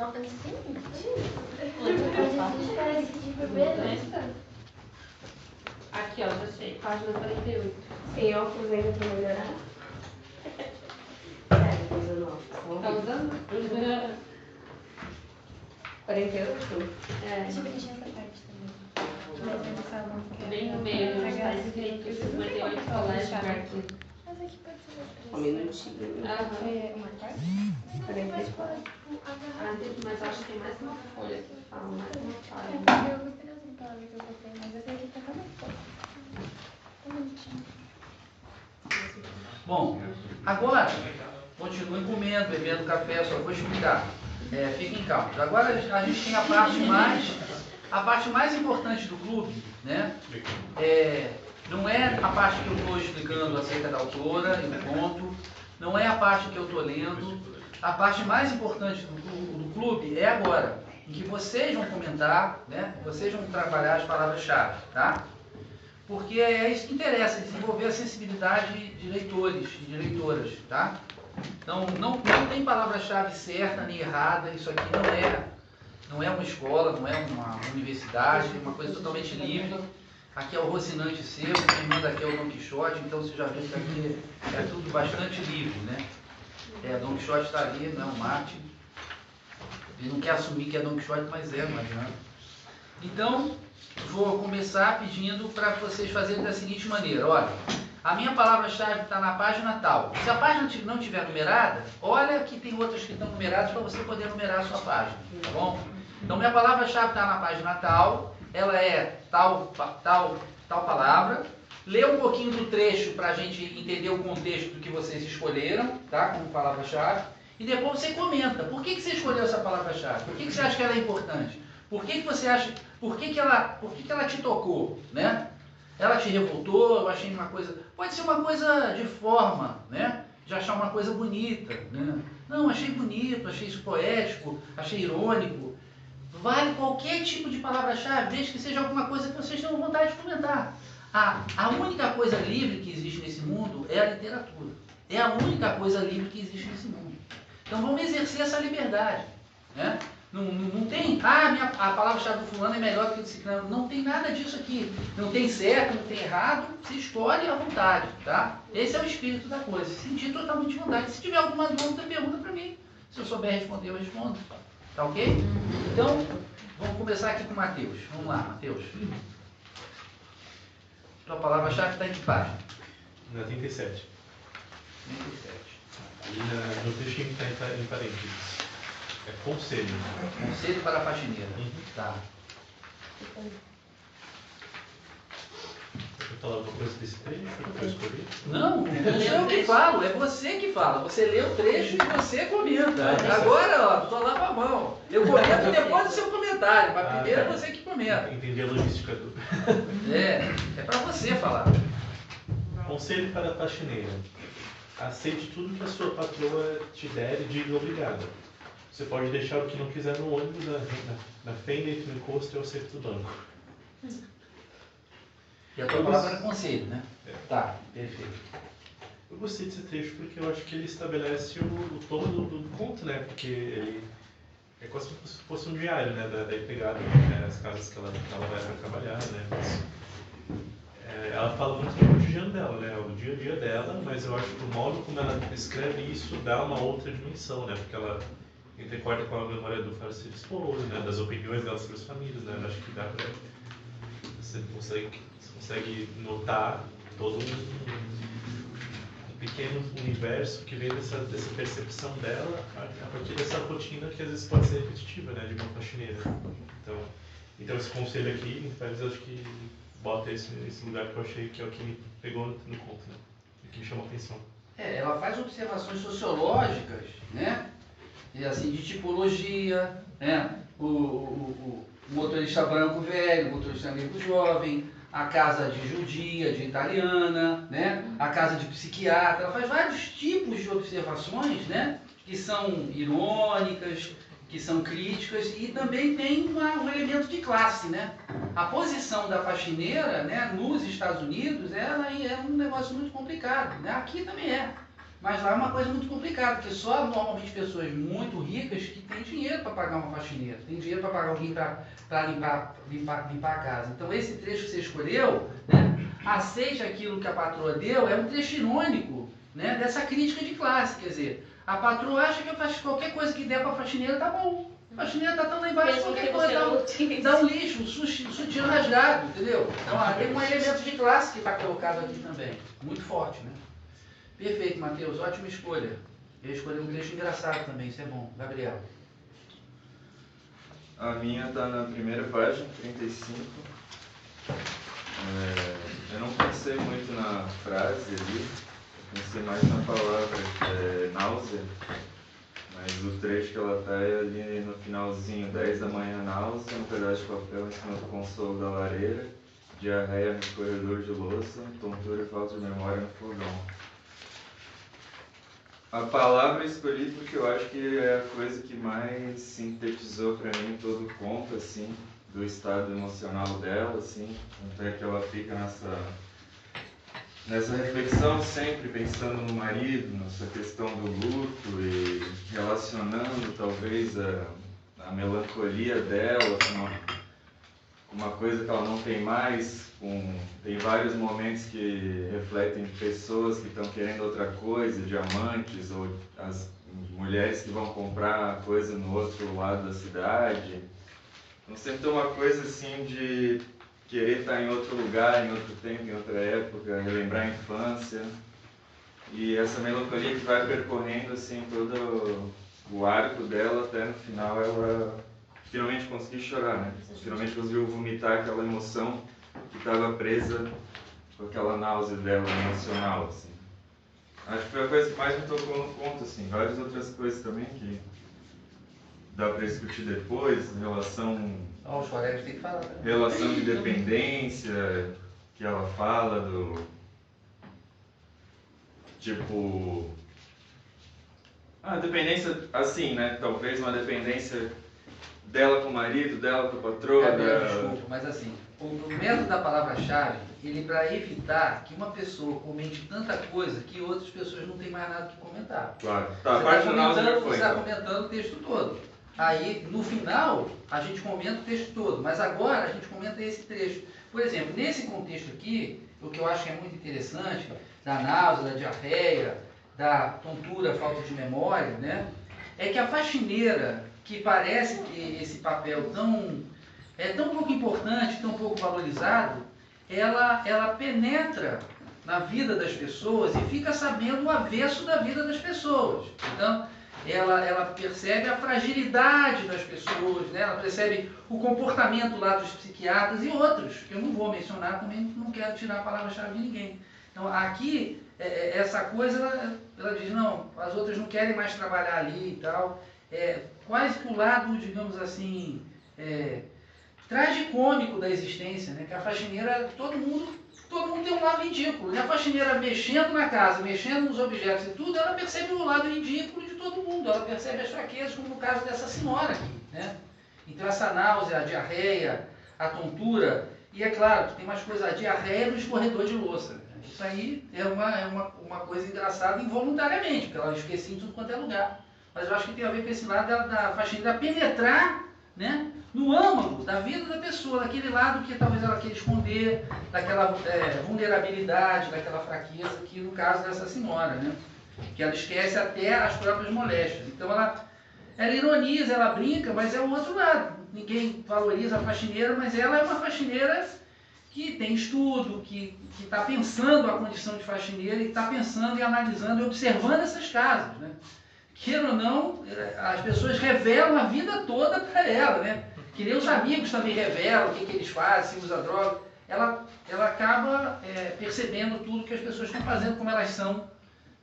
falta de seguinte. A gente vai decidir beber, né? Aqui, ó, já sei. Página 48. Sem óculos ainda pra melhorar? É, 19. Tá usando? 48? É. Deixa eu preencher essa parte também. Mas eles falam que Bem no meio, onde está escrito 58 colégio Garquim. Mas aqui pode ser outra. Um minutinho. É uma quarta? 44. Mas acho que tem mais uma folha que fala, mais uma É, página. porque eu gostei das palavras que eu botei, mas essa aqui tá também pouco. Tá bonitinho. Bom, agora, continuem comendo, bebendo café, só vou explicar. Fiquem calmos. Agora a gente tem a parte mais importante do clube, né? Não é a parte que eu estou explicando acerca da autora e do conto, não é a parte que eu estou lendo. A parte mais importante do clube é agora, em que vocês vão comentar, né? Vocês vão trabalhar as palavras-chave, tá? Porque é isso que interessa, desenvolver a sensibilidade de leitores e de leitoras, tá? Então, não tem palavra-chave certa nem errada, isso aqui não é uma escola, não é uma universidade, é uma coisa totalmente livre. Aqui é o Rocinante seu, quem manda aqui é o Dom Quixote, então você já viu que aqui é tudo bastante livre, né? Dom Quixote está ali, não é o Martin. Ele não quer assumir que é Dom Quixote, mas não adianta. Então, vou começar pedindo para vocês fazerem da seguinte maneira, olha, a minha palavra-chave está na página tal. Se a página não estiver numerada, olha que tem outras que estão numeradas para você poder numerar a sua página, tá bom? Então, minha palavra-chave está na página tal, ela é tal palavra. Lê um pouquinho do trecho para a gente entender o contexto do que vocês escolheram, tá? Como palavra-chave. E depois você comenta. Por que você escolheu essa palavra-chave? Por que você acha que ela é importante? Por que você acha... Por que ela te tocou, né? Ela te revoltou? Eu achei uma coisa... Pode ser uma coisa de forma, né? De achar uma coisa bonita, né? Não, achei bonito, achei isso poético, achei irônico. Vale qualquer tipo de palavra-chave, desde que seja alguma coisa que vocês tenham vontade de comentar. A única coisa livre que existe nesse mundo é a literatura. É a única coisa livre que existe nesse mundo. Então vamos exercer essa liberdade, né? Não tem, a palavra-chave do fulano é melhor do que do ciclano. Não tem nada disso aqui. Não tem certo, não tem errado. Você escolhe à vontade, tá? Esse é o espírito da coisa. Se sentir totalmente à vontade. Se tiver alguma dúvida, pergunta para mim. Se eu souber responder, eu respondo. Tá ok? Então, vamos começar aqui com o Matheus. Vamos lá, Matheus. Tua palavra-chave está em que página? Na 37. 37. Ali no textinho que está em parênteses. É conselho. Conselho para a faxineira. Tá. Você quer falar alguma coisa desse trecho que eu escolhi? Não sou eu que falo, é você que fala. Você lê o trecho e você comenta. Agora, ó, tô lá a mão. Eu comento depois do seu comentário, mas primeiro é você que comenta. Entendi a logística do... É para você falar. Conselho para a faxineira. Aceite tudo que a sua patroa te der e diga obrigado. Você pode deixar o que não quiser no ônibus, na fenda entre o encosto e o acerto do banco. E a tua palavra é conselho, né? Tá, perfeito. Eu gostei desse trecho porque eu acho que ele estabelece o tom do conto, né? Porque ele é quase como se fosse um diário, né? Da empregada, né? As casas que ela vai para trabalhar, né? Mas, ela fala muito do cotidiano dela, né? O dia a dia dela, mas eu acho que o modo como ela escreve isso dá uma outra dimensão, né? Porque ela intercorda com a memória do falecido esposo, né? Das opiniões dela sobre as famílias, né? Eu acho que dá pra... Você consegue notar todo um pequeno universo que vem dessa percepção dela a partir dessa rotina que às vezes pode ser repetitiva, né? De uma faxineira. Então esse conselho aqui, eu acho que bota esse lugar que eu achei que é o que me pegou no conto, né? E que me chamou a atenção. Ela faz observações sociológicas, né? E assim, de tipologia, né? O motorista branco velho, o motorista negro jovem, a casa de judia, de italiana, né? A casa de psiquiatra. Ela faz vários tipos de observações, né? Que são irônicas, que são críticas, e também tem um elemento de classe, né? A posição da faxineira, né, nos Estados Unidos, ela é um negócio muito complicado, né? Aqui também é. Mas lá é uma coisa muito complicada, porque só normalmente pessoas muito ricas que têm dinheiro para pagar uma faxineira, tem dinheiro para pagar alguém para limpar a casa. Então esse trecho que você escolheu, né, aceite aquilo que a patroa deu, é um trecho irônico, né, dessa crítica de classe. Quer dizer, a patroa acha que qualquer coisa que der para a faxineira tá bom. A faxineira tá tão lá embaixo, Mesmo qualquer que coisa você dá um lixo, sutiã rasgado, entendeu? Então tem um elemento de classe que está colocado aqui também, muito forte, né? Perfeito, Matheus, ótima escolha. Eu escolhi um trecho engraçado também, isso é bom. Gabriel. A minha está na primeira página, 35. Eu não pensei muito na frase ali, eu pensei mais na palavra, que é náusea. Mas o trecho que ela está é ali no finalzinho, 10 da manhã, náusea, um pedaço de papel em cima do consolo da lareira, diarreia no corredor de louça, tontura e falta de memória no fogão. A palavra eu escolhi porque eu acho que é a coisa que mais sintetizou para mim todo o conto, assim, do estado emocional dela, assim, até que ela fica nessa reflexão sempre pensando no marido, nessa questão do luto e relacionando talvez a melancolia dela com uma coisa que ela não tem mais, tem vários momentos que refletem pessoas que estão querendo outra coisa, diamantes, ou as mulheres que vão comprar coisa no outro lado da cidade. Então sempre tem uma coisa assim de querer estar em outro lugar, em outro tempo, em outra época, relembrar a infância. E essa melancolia que vai percorrendo assim todo o arco dela até no final ela finalmente conseguiu chorar, né? Finalmente conseguiu vomitar aquela emoção que estava presa com aquela náusea dela emocional, assim. Acho que foi a coisa que mais me tocou no conto, assim. Várias outras coisas também que dá para discutir depois, Os colegas têm que falar, né? Relação de dependência, que ela fala do... Tipo... dependência, assim, né? Talvez uma dependência dela com o marido, dela com a patroa, Desculpa, mas assim, o método da palavra-chave, ele para evitar que uma pessoa comente tanta coisa que outras pessoas não têm mais nada que comentar. Claro. Tá, a parte final já foi. Você está comentando o texto todo. Aí, no final, a gente comenta o texto todo, mas agora a gente comenta esse trecho. Por exemplo, nesse contexto aqui, o que eu acho que é muito interessante, da náusea, da diarreia, da tontura, falta de memória, né, é que a faxineira, que parece ter esse papel tão pouco importante, tão pouco valorizado, ela penetra na vida das pessoas e fica sabendo o avesso da vida das pessoas. Então, ela percebe a fragilidade das pessoas, né? Ela percebe o comportamento lá dos psiquiatras e outros, que eu não vou mencionar, também não quero tirar a palavra-chave de ninguém. Então, aqui, essa coisa, ela diz, não, as outras não querem mais trabalhar ali e tal. Quase que o lado, digamos assim, tragicômico da existência, né? Que a faxineira, todo mundo tem um lado ridículo. E a faxineira mexendo na casa, mexendo nos objetos e tudo, ela percebe o lado ridículo de todo mundo. Ela percebe as fraquezas, como no caso dessa senhora aqui, né? Então essa náusea, a diarreia, a tontura, e é claro que tem mais coisa, a diarreia no escorredor de louça. Né? Isso aí é uma coisa engraçada involuntariamente, porque ela esquecia em tudo quanto é lugar. Mas eu acho que tem a ver com esse lado da faxineira penetrar, né, no âmago da vida da pessoa, daquele lado que talvez ela queira esconder, daquela vulnerabilidade, daquela fraqueza, que no caso dessa senhora, né, que ela esquece até as próprias moléstias. Então ela ironiza, ela brinca, mas é o outro lado. Ninguém valoriza a faxineira, mas ela é uma faxineira que tem estudo, que está pensando a condição de faxineira e está pensando e analisando e observando essas casas, né? Queira ou não, as pessoas revelam a vida toda para ela, né? Que nem os amigos também revelam o que eles fazem, se usa droga. Ela acaba percebendo tudo que as pessoas estão fazendo, como elas são.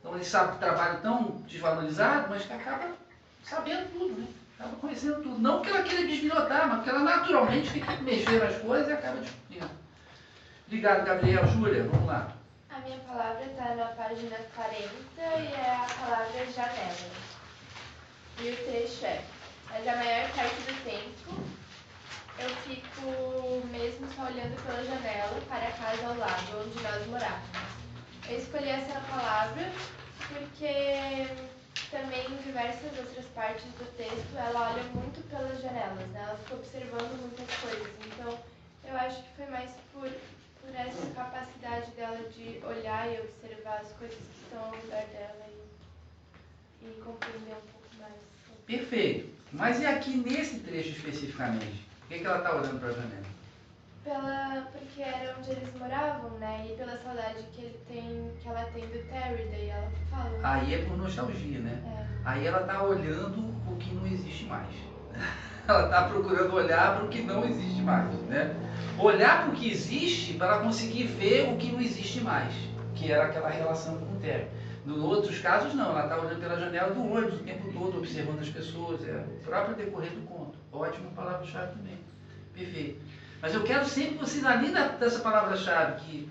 Então eles sabem que trabalho tão desvalorizado, mas que acaba sabendo tudo, né? Acaba conhecendo tudo. Não porque ela queira desmilotar, mas porque ela naturalmente tem que mexer nas coisas e acaba descobrindo. Obrigado, Gabriel. Júlia, vamos lá. A minha palavra está na página 40 e é a palavra janela. E o trecho é: mas a maior parte do tempo eu fico mesmo só olhando pela janela para a casa ao lado, onde nós morávamos. Eu escolhi essa palavra Porque também em diversas outras partes do texto ela olha muito pelas janelas, né? Ela fica observando muitas coisas. Então eu acho que foi mais por essa capacidade dela de olhar e observar as coisas que estão ao redor dela e compreender um pouco mais. Perfeito. Mas e aqui nesse trecho especificamente? Por que ela está olhando para a janela? Porque era onde eles moravam, né? E pela saudade que ela tem do Terry, daí ela fala. Aí é por nostalgia, né? É. Aí ela está olhando o que não existe mais. Ela está procurando olhar para o que não existe mais, né? Olhar para o que existe para ela conseguir ver o que não existe mais, que era aquela relação com o Terry. Nos outros casos, não. Ela está olhando pela janela do ônibus o tempo todo, observando as pessoas. É o próprio decorrer do conto. Ótima palavra-chave também. Perfeito. Mas eu quero sempre que vocês, além dessa palavra-chave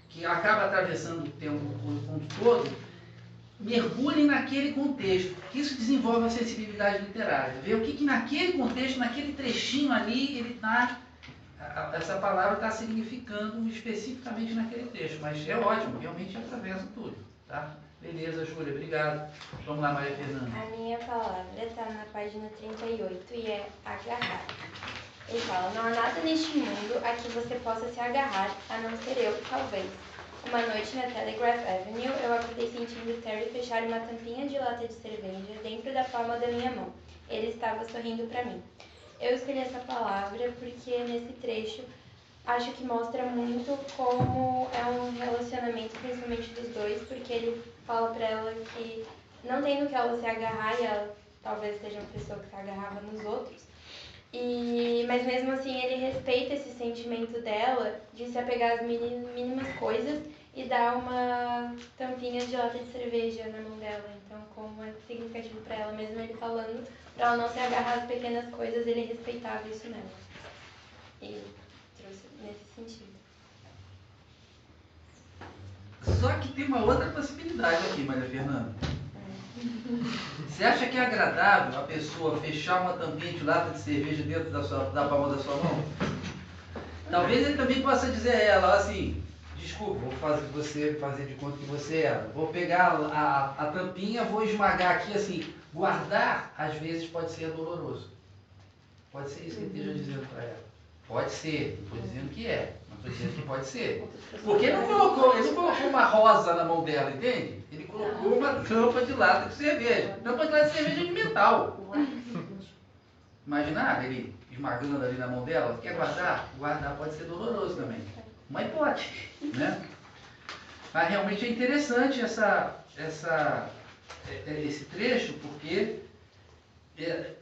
que acaba atravessando o conto todo, mergulhem naquele contexto, que isso desenvolve a sensibilidade literária. Ver o que naquele contexto, naquele trechinho ali, essa palavra está significando especificamente naquele texto. Mas é ótimo, realmente atravessa tudo. Tá? Beleza, Júlia, obrigado. Vamos lá, Maria Fernanda. A minha palavra está na página 38 e é agarrar. Ele fala: não há nada neste mundo a que você possa se agarrar, a não ser eu, talvez. Uma noite na Telegraph Avenue, eu acordei sentindo Terry fechar uma tampinha de lata de cerveja dentro da palma da minha mão. Ele estava sorrindo para mim. Eu escolhi essa palavra porque nesse trecho acho que mostra muito como é um relacionamento, principalmente dos dois, porque ele fala para ela que não tem no que ela se agarrar, e ela talvez seja uma pessoa que se agarrava nos outros. Mas mesmo assim ele respeita esse sentimento dela de se apegar às mínimas coisas e dar uma tampinha de lata de cerveja na mão dela. Então, como é significativo para ela, mesmo ele falando para ela não se agarrar às pequenas coisas, ele respeitava isso nela. E trouxe nesse sentido. Só que tem uma outra possibilidade aqui, Maria Fernanda. Você acha que é agradável a pessoa fechar uma tampinha de lata de cerveja dentro da palma da sua mão? Talvez ele também possa dizer a ela assim: desculpa, vou fazer de conta que você é ela. Vou pegar a tampinha, vou esmagar aqui assim. Guardar, às vezes, pode ser doloroso. Pode ser isso que ele esteja dizendo para ela. Pode ser, não estou dizendo que é, mas estou dizendo que pode ser. Porque ele não colocou uma rosa na mão dela, entende? Ele colocou uma tampa de lata de cerveja. Tampa de lata de cerveja de metal. Imagina ele esmagando ali na mão dela. Quer guardar? Guardar pode ser doloroso também. Uma hipótese, né? Mas realmente é interessante esse trecho, porque é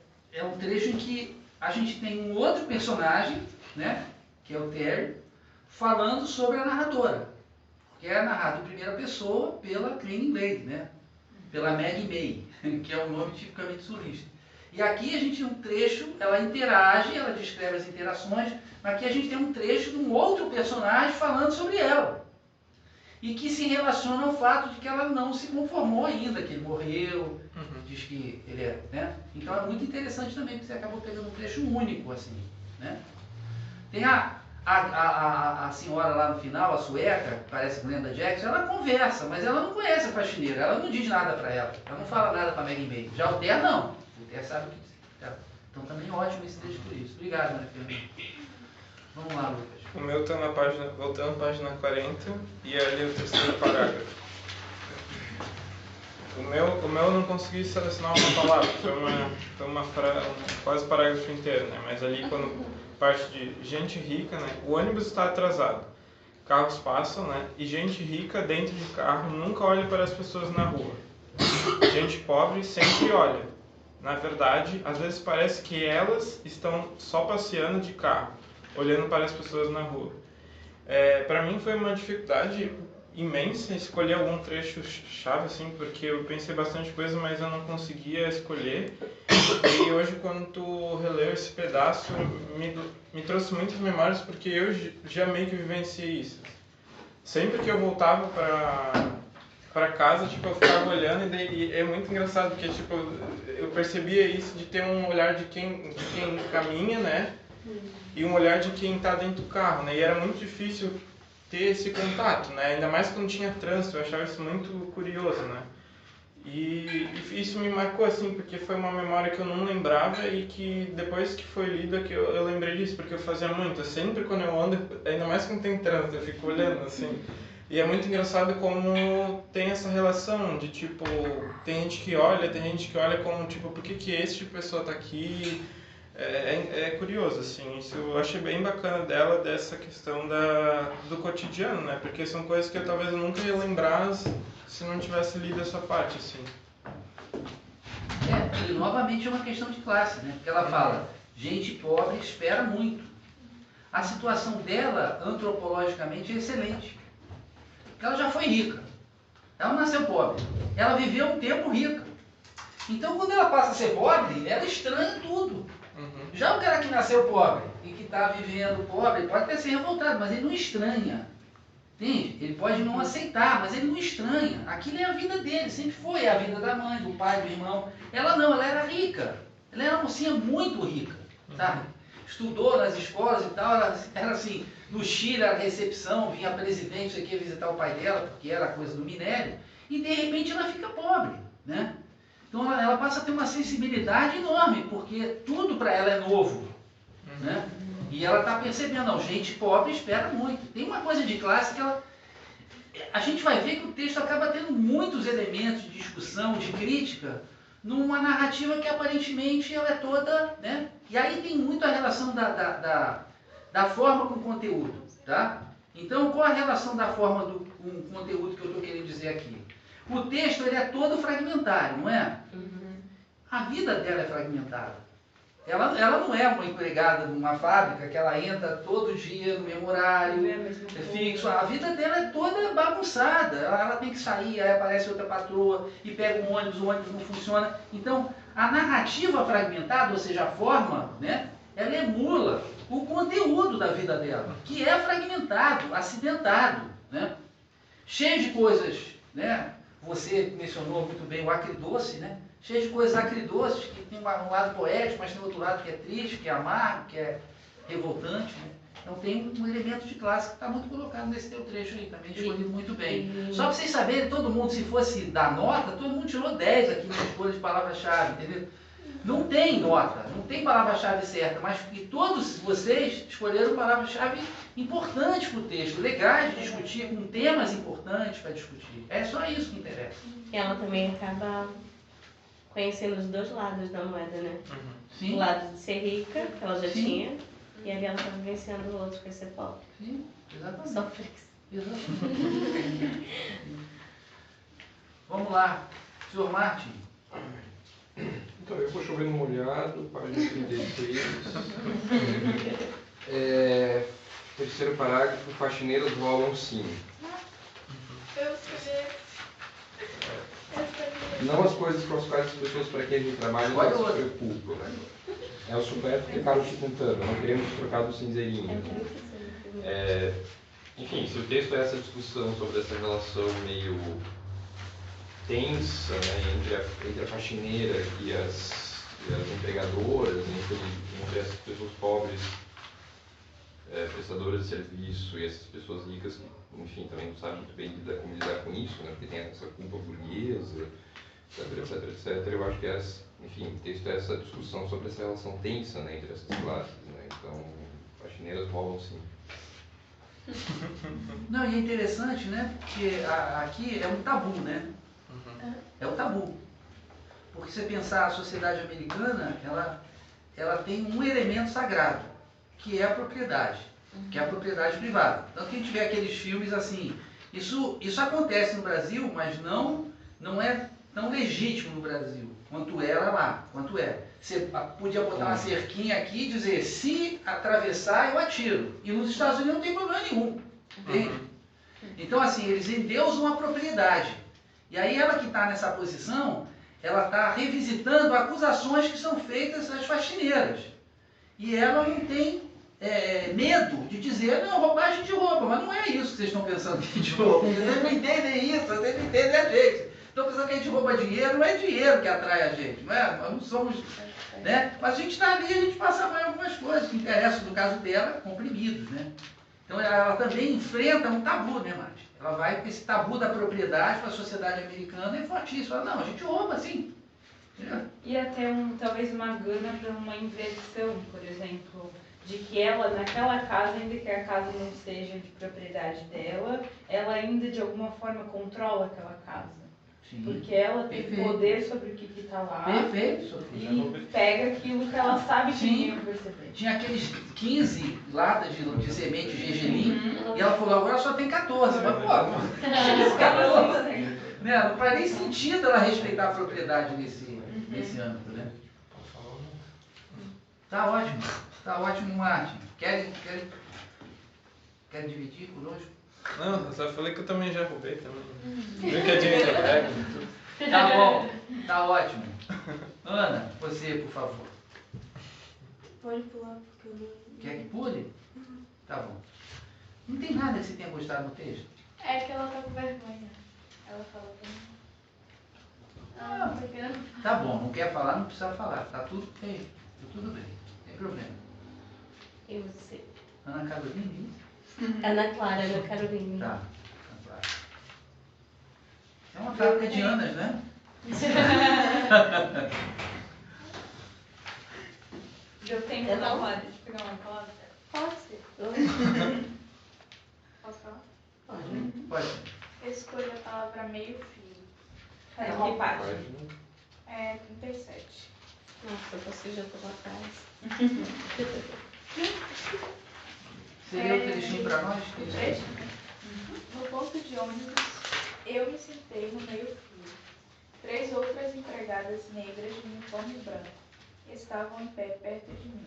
um trecho em que a gente tem um outro personagem, né, que é o Terry, falando sobre a narradora, que é narrado em primeira pessoa pela Cleaning Lady, né, pela Maggie May, que é um nome tipicamente sulista. E aqui a gente tem um trecho, ela interage, ela descreve as interações, mas aqui a gente tem um trecho de um outro personagem falando sobre ela. E que se relaciona ao fato de que ela não se conformou ainda, que ele morreu, diz que ele é, né? Então é muito interessante também, porque você acabou pegando um trecho único, assim, né? Tem a senhora lá no final, a sueca, parece Glenda Jackson, ela conversa, mas ela não conhece a faxineira, ela não diz nada para ela não fala nada para a Maggie May. Já o Ter não, o Ter sabe o que diz. Então também é ótimo esse trecho por isso. Obrigado, Maria Fernanda. Vamos lá, Lucas. O meu está na página, voltando à página 40, e ali o terceiro parágrafo. O meu eu não consegui selecionar uma palavra, foi uma frase, quase parágrafo inteiro, né? Mas ali quando parte de gente rica, né? O ônibus está atrasado, carros passam, né? E gente rica dentro de carro nunca olha para as pessoas na rua. Gente pobre sempre olha. Na verdade, às vezes parece que elas estão só passeando de carro, olhando para as pessoas na rua. Para mim foi uma dificuldade imensa escolher algum trecho chave, assim, porque eu pensei bastante coisa, mas eu não conseguia escolher. E hoje, quando tu releu esse pedaço, me trouxe muitas memórias, porque eu já meio que vivenciei isso. Sempre que eu voltava para casa, tipo, eu ficava olhando, e é muito engraçado, porque tipo, eu percebia isso de ter um olhar de quem caminha, né? E um olhar de quem está dentro do carro, né? E era muito difícil ter esse contato, né? Ainda mais quando tinha trânsito, eu achava isso muito curioso, né? E isso me marcou, assim, porque foi uma memória que eu não lembrava e que depois que foi lida que eu lembrei disso, porque eu fazia muito. Sempre quando eu ando, ainda mais quando tem trânsito, eu fico olhando, assim. E é muito engraçado como tem essa relação de, tipo, tem gente que olha como, tipo, por que esse tipo de pessoa tá aqui? É curioso, assim, isso eu achei bem bacana dela, dessa questão do cotidiano, né? Porque são coisas que talvez eu nunca ia lembrar se não tivesse lido essa parte, assim. E novamente é uma questão de classe, né? Porque ela fala, gente pobre espera muito. A situação dela, antropologicamente, é excelente. Porque ela já foi rica. Ela não nasceu pobre. Ela viveu um tempo rica. Então, quando ela passa a ser pobre, ela estranha tudo. Já o cara que nasceu pobre e que está vivendo pobre, ele pode até ser revoltado, mas ele não estranha. Entende? Ele pode não aceitar, mas ele não estranha. Aquilo é a vida dele, sempre foi a vida da mãe, do pai, do irmão. Ela não, ela era rica. Ela era uma mocinha muito rica, sabe? Estudou nas escolas e tal, ela era assim, no Chile, a recepção, vinha a presidente aqui visitar o pai dela, porque era coisa do minério, e de repente ela fica pobre, né? Então ela passa a ter uma sensibilidade enorme, porque tudo para ela é novo, né? E ela está percebendo, não, gente pobre espera muito. Tem uma coisa de classe que ela... A gente vai ver que o texto acaba tendo muitos elementos de discussão, de crítica, numa narrativa que aparentemente ela é toda, né? E aí tem muito a relação da forma com o conteúdo, tá? Então, qual a relação da forma com o conteúdo que eu estou querendo dizer aqui? O texto ele é todo fragmentário, não é? A vida dela é fragmentada. Ela não é uma empregada de uma fábrica que ela entra todo dia no mesmo horário, é fixo. A vida dela é toda bagunçada. Ela tem que sair, aí aparece outra patroa e pega um ônibus, o ônibus não funciona. Então, a narrativa fragmentada, ou seja, a forma, né, ela emula o conteúdo da vida dela, que é fragmentado, acidentado, né? Cheio de coisas, né? Você mencionou muito bem o acridoce, né? Cheio de coisas acridoces, que tem um lado poético, mas tem outro lado que é triste, que é amargo, que é revoltante, né? Então tem um elemento de classe que está muito colocado nesse teu trecho aí, também escolhido muito bem. Só para vocês saberem, todo mundo, se fosse dar nota, todo mundo tirou 10 aqui na escolha de palavra-chave, entendeu? Não tem nota, não tem palavra-chave certa, mas que todos vocês escolheram palavras-chave importantes para o texto, legais de discutir, com temas importantes para discutir. É só isso que interessa. E ela também acaba conhecendo os dois lados da moeda, né? Sim. O lado de ser rica, que ela já Sim. tinha, e ali ela está vivenciando o outro, que é ser pobre. Sim, exatamente. Sofre. Exatamente. Vamos lá, senhor Martin. Então, eu vou chover no molhado, página 36. Terceiro parágrafo, faxineiras rolam sim. Eu escrevi. Não as coisas com as quais as pessoas para quem a gente trabalha não se preocupam. É o supérfluo que Carlos Quintana, não queremos trocar do cinzeirinho. Enfim, se o texto é essa discussão sobre essa relação meio tensa, né, entre a faxineira e as empregadoras, entre essas pessoas pobres, prestadoras de serviço, e essas pessoas ricas que, enfim, também não sabem muito bem como lidar com isso, né, porque tem essa culpa burguesa, etc. Eu acho que enfim, o texto é essa discussão sobre essa relação tensa, né, entre essas classes, né, então faxineiras rolam sim. Não, e é interessante, né, porque aqui é um tabu, né? É o tabu. Porque se você pensar a sociedade americana, ela tem um elemento sagrado, que é a propriedade, que é a propriedade privada. Então, que a gente vê aqueles filmes assim, isso acontece no Brasil, mas não é tão legítimo no Brasil, quanto era lá, quanto é. Você podia botar uma cerquinha aqui e dizer, se atravessar, eu atiro. E nos Estados Unidos não tem problema nenhum, entende? Então, assim, eles endeusam a propriedade. E aí ela que está nessa posição, ela está revisitando acusações que são feitas às faxineiras. E ela não tem medo de dizer, não, roubagem de roupa, mas não é isso que vocês estão pensando que a gente rouba. Vocês não entendem isso, vocês não entendem a gente. Estão pensando que a gente rouba dinheiro, não é dinheiro que atrai a gente, não é? Nós não somos... Né? Mas a gente está ali, a gente passa mais algumas coisas que interessam, no caso dela, comprimidos, né? Então ela também enfrenta um tabu, né, Mati? Ela vai, porque esse tabu da propriedade para a sociedade americana é fortíssimo. Ela, não, a gente rouba, sim. Entendeu? E até talvez uma gana para uma inversão, por exemplo, de que ela, naquela casa, ainda que a casa não seja de propriedade dela, ela ainda de alguma forma controla aquela casa. Sim. Porque ela tem Perfeito. poder sobre o que está lá. Perfeito, Sofia. E pega aquilo que ela sabe que Sim. ninguém vai perceber. Tinha aqueles 15 latas de semente gergelim e ela falou, agora só tem 14. Mas, pô, né? Não faz nem sentido ela respeitar a propriedade nesse âmbito, né? Tá ótimo, Martin. Querem dividir conosco? Não, eu só falei que eu também já roubei também. Brinquedinho de brega. Tá bom, tá ótimo. Ana, você, por favor. Pode pular, porque eu não... Quer que pule? Tá bom. Não tem nada que você tenha gostado no texto? É que ela tá com vergonha. Ela falou pra mim. Ah, não sei o que não. Tá bom, não quer falar, não precisa falar. Tá tudo bem. Tá tudo bem. Não tem problema. E você? Ana Carolina? Ana Clara, Ana Carolina. Tá. Claro. É uma fábrica de Anas, né? Deu tempo Eu da não. Clara de pegar uma palavra? Pode ser. Posso falar? Pode. Pode. Eu escolhi a palavra meio fio. Tá, que parte? É 37. Nossa, você já tô atrás. Você leu o trechinho pra nós? Trecho? No ponto de ônibus, eu me sentei no meio fio. 3 outras empregadas negras de uniforme branco estavam em pé perto de mim.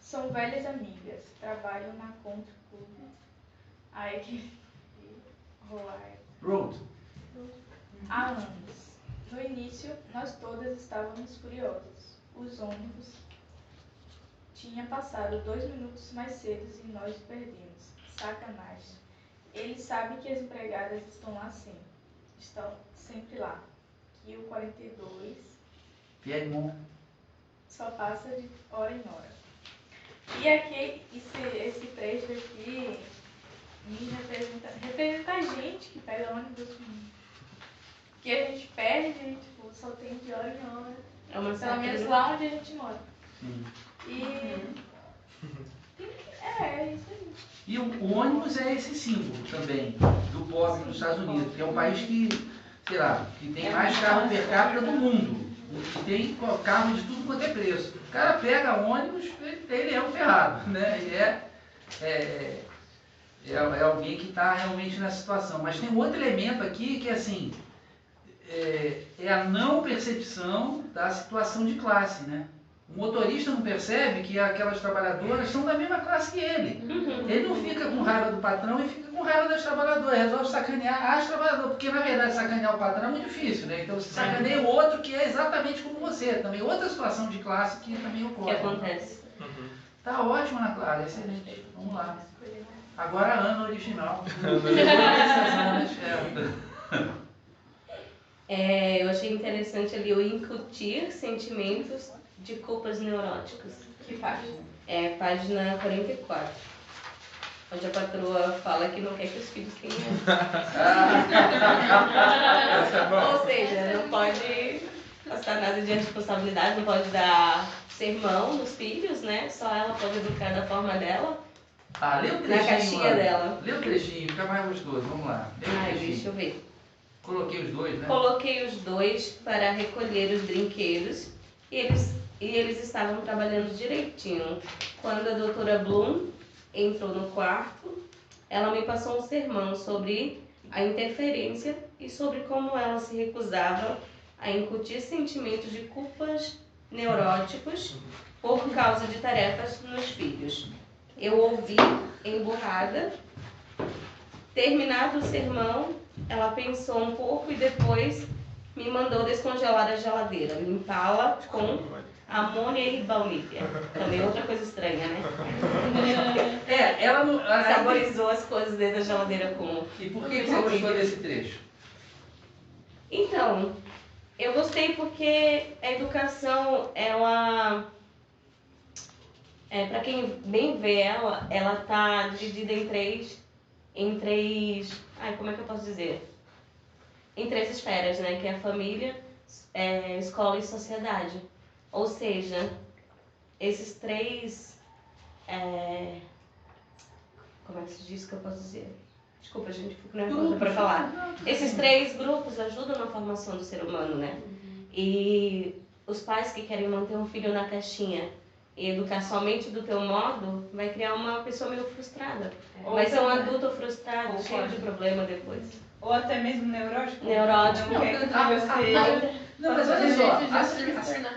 São velhas amigas, trabalham na Country Club. Road. Há anos. No início, nós todas estávamos furiosas. Os ônibus tinha passado 2 minutos mais cedo e nós perdemos. Sacanagem. Eles sabem que as empregadas estão lá sempre. Estão sempre lá. E o 42 Piedmont. só passa de hora em hora. E aqui, esse trecho aqui me representa a gente que pega ônibus. Que a gente perde, tipo, só tem de hora em hora. É uma Pelo menos certa... lá onde a gente mora. Sim. E. É isso aí. E o ônibus é esse símbolo também do pobre dos Estados Unidos, que é um país que, sei lá, que tem mais carro per capita do mundo. Que tem carro de tudo quanto é preço. O cara pega ônibus, ele é um ferrado, né? Ele é alguém que está realmente nessa situação. Mas tem um outro elemento aqui que é assim, é a não percepção da situação de classe, né? O motorista não percebe que aquelas trabalhadoras são da mesma classe que ele. Ele não fica com raiva do patrão e fica com raiva das trabalhadoras. Resolve sacanear as trabalhadoras, porque na verdade sacanear o patrão é muito difícil, né? Então você sacaneia o outro que é exatamente como você. Também outra situação de classe que também que ocorre. acontece. Tá ótimo, Ana Clara, excelente. Vamos lá. Agora a Ana original. Eu achei interessante ali o incutir sentimentos de culpas neuróticos. Que página? É página 44. Onde a patroa fala que não quer que os filhos tenham. Ou seja, não pode passar nada de responsabilidade, não pode dar sermão nos filhos, né? Só ela pode educar da forma dela. Lê o trechinho. Na caixinha Ana. dela. Lê o trechinho, fica mais gostoso. Vamos lá. Lê o trechinho. Deixa eu ver. Coloquei os dois, né? Coloquei os dois para recolher os brinquedos e eles estavam trabalhando direitinho. Quando a doutora Bloom entrou no quarto, ela me passou um sermão sobre a interferência e sobre como ela se recusava a incutir sentimentos de culpas neuróticos por causa de tarefas nos filhos. Eu ouvi emburrada. Terminado o sermão, ela pensou um pouco e depois me mandou descongelar a geladeira, limpá-la com amônia e baunilha. Também outra coisa estranha, né? Ela não. Saborizou as coisas dentro da geladeira com... E por que você gostou desse trecho? Então, eu gostei porque a educação, ela... para quem bem vê ela tá dividida em 3 em três... como é que eu posso dizer? Em três esferas, né? Que é a família, escola e sociedade. Ou seja, esses três... como é que se diz que eu posso dizer? Desculpa, gente, fico nervosa para falar. Esses três grupos ajudam na formação do ser humano, né? E os pais que querem manter um filho na caixinha e educar somente do teu modo, vai criar uma pessoa meio frustrada. Vai ser um adulto frustrado, cheio de problema depois. Ou até mesmo neurótico. Neurótico. Não quer que você... Não, mas olha só,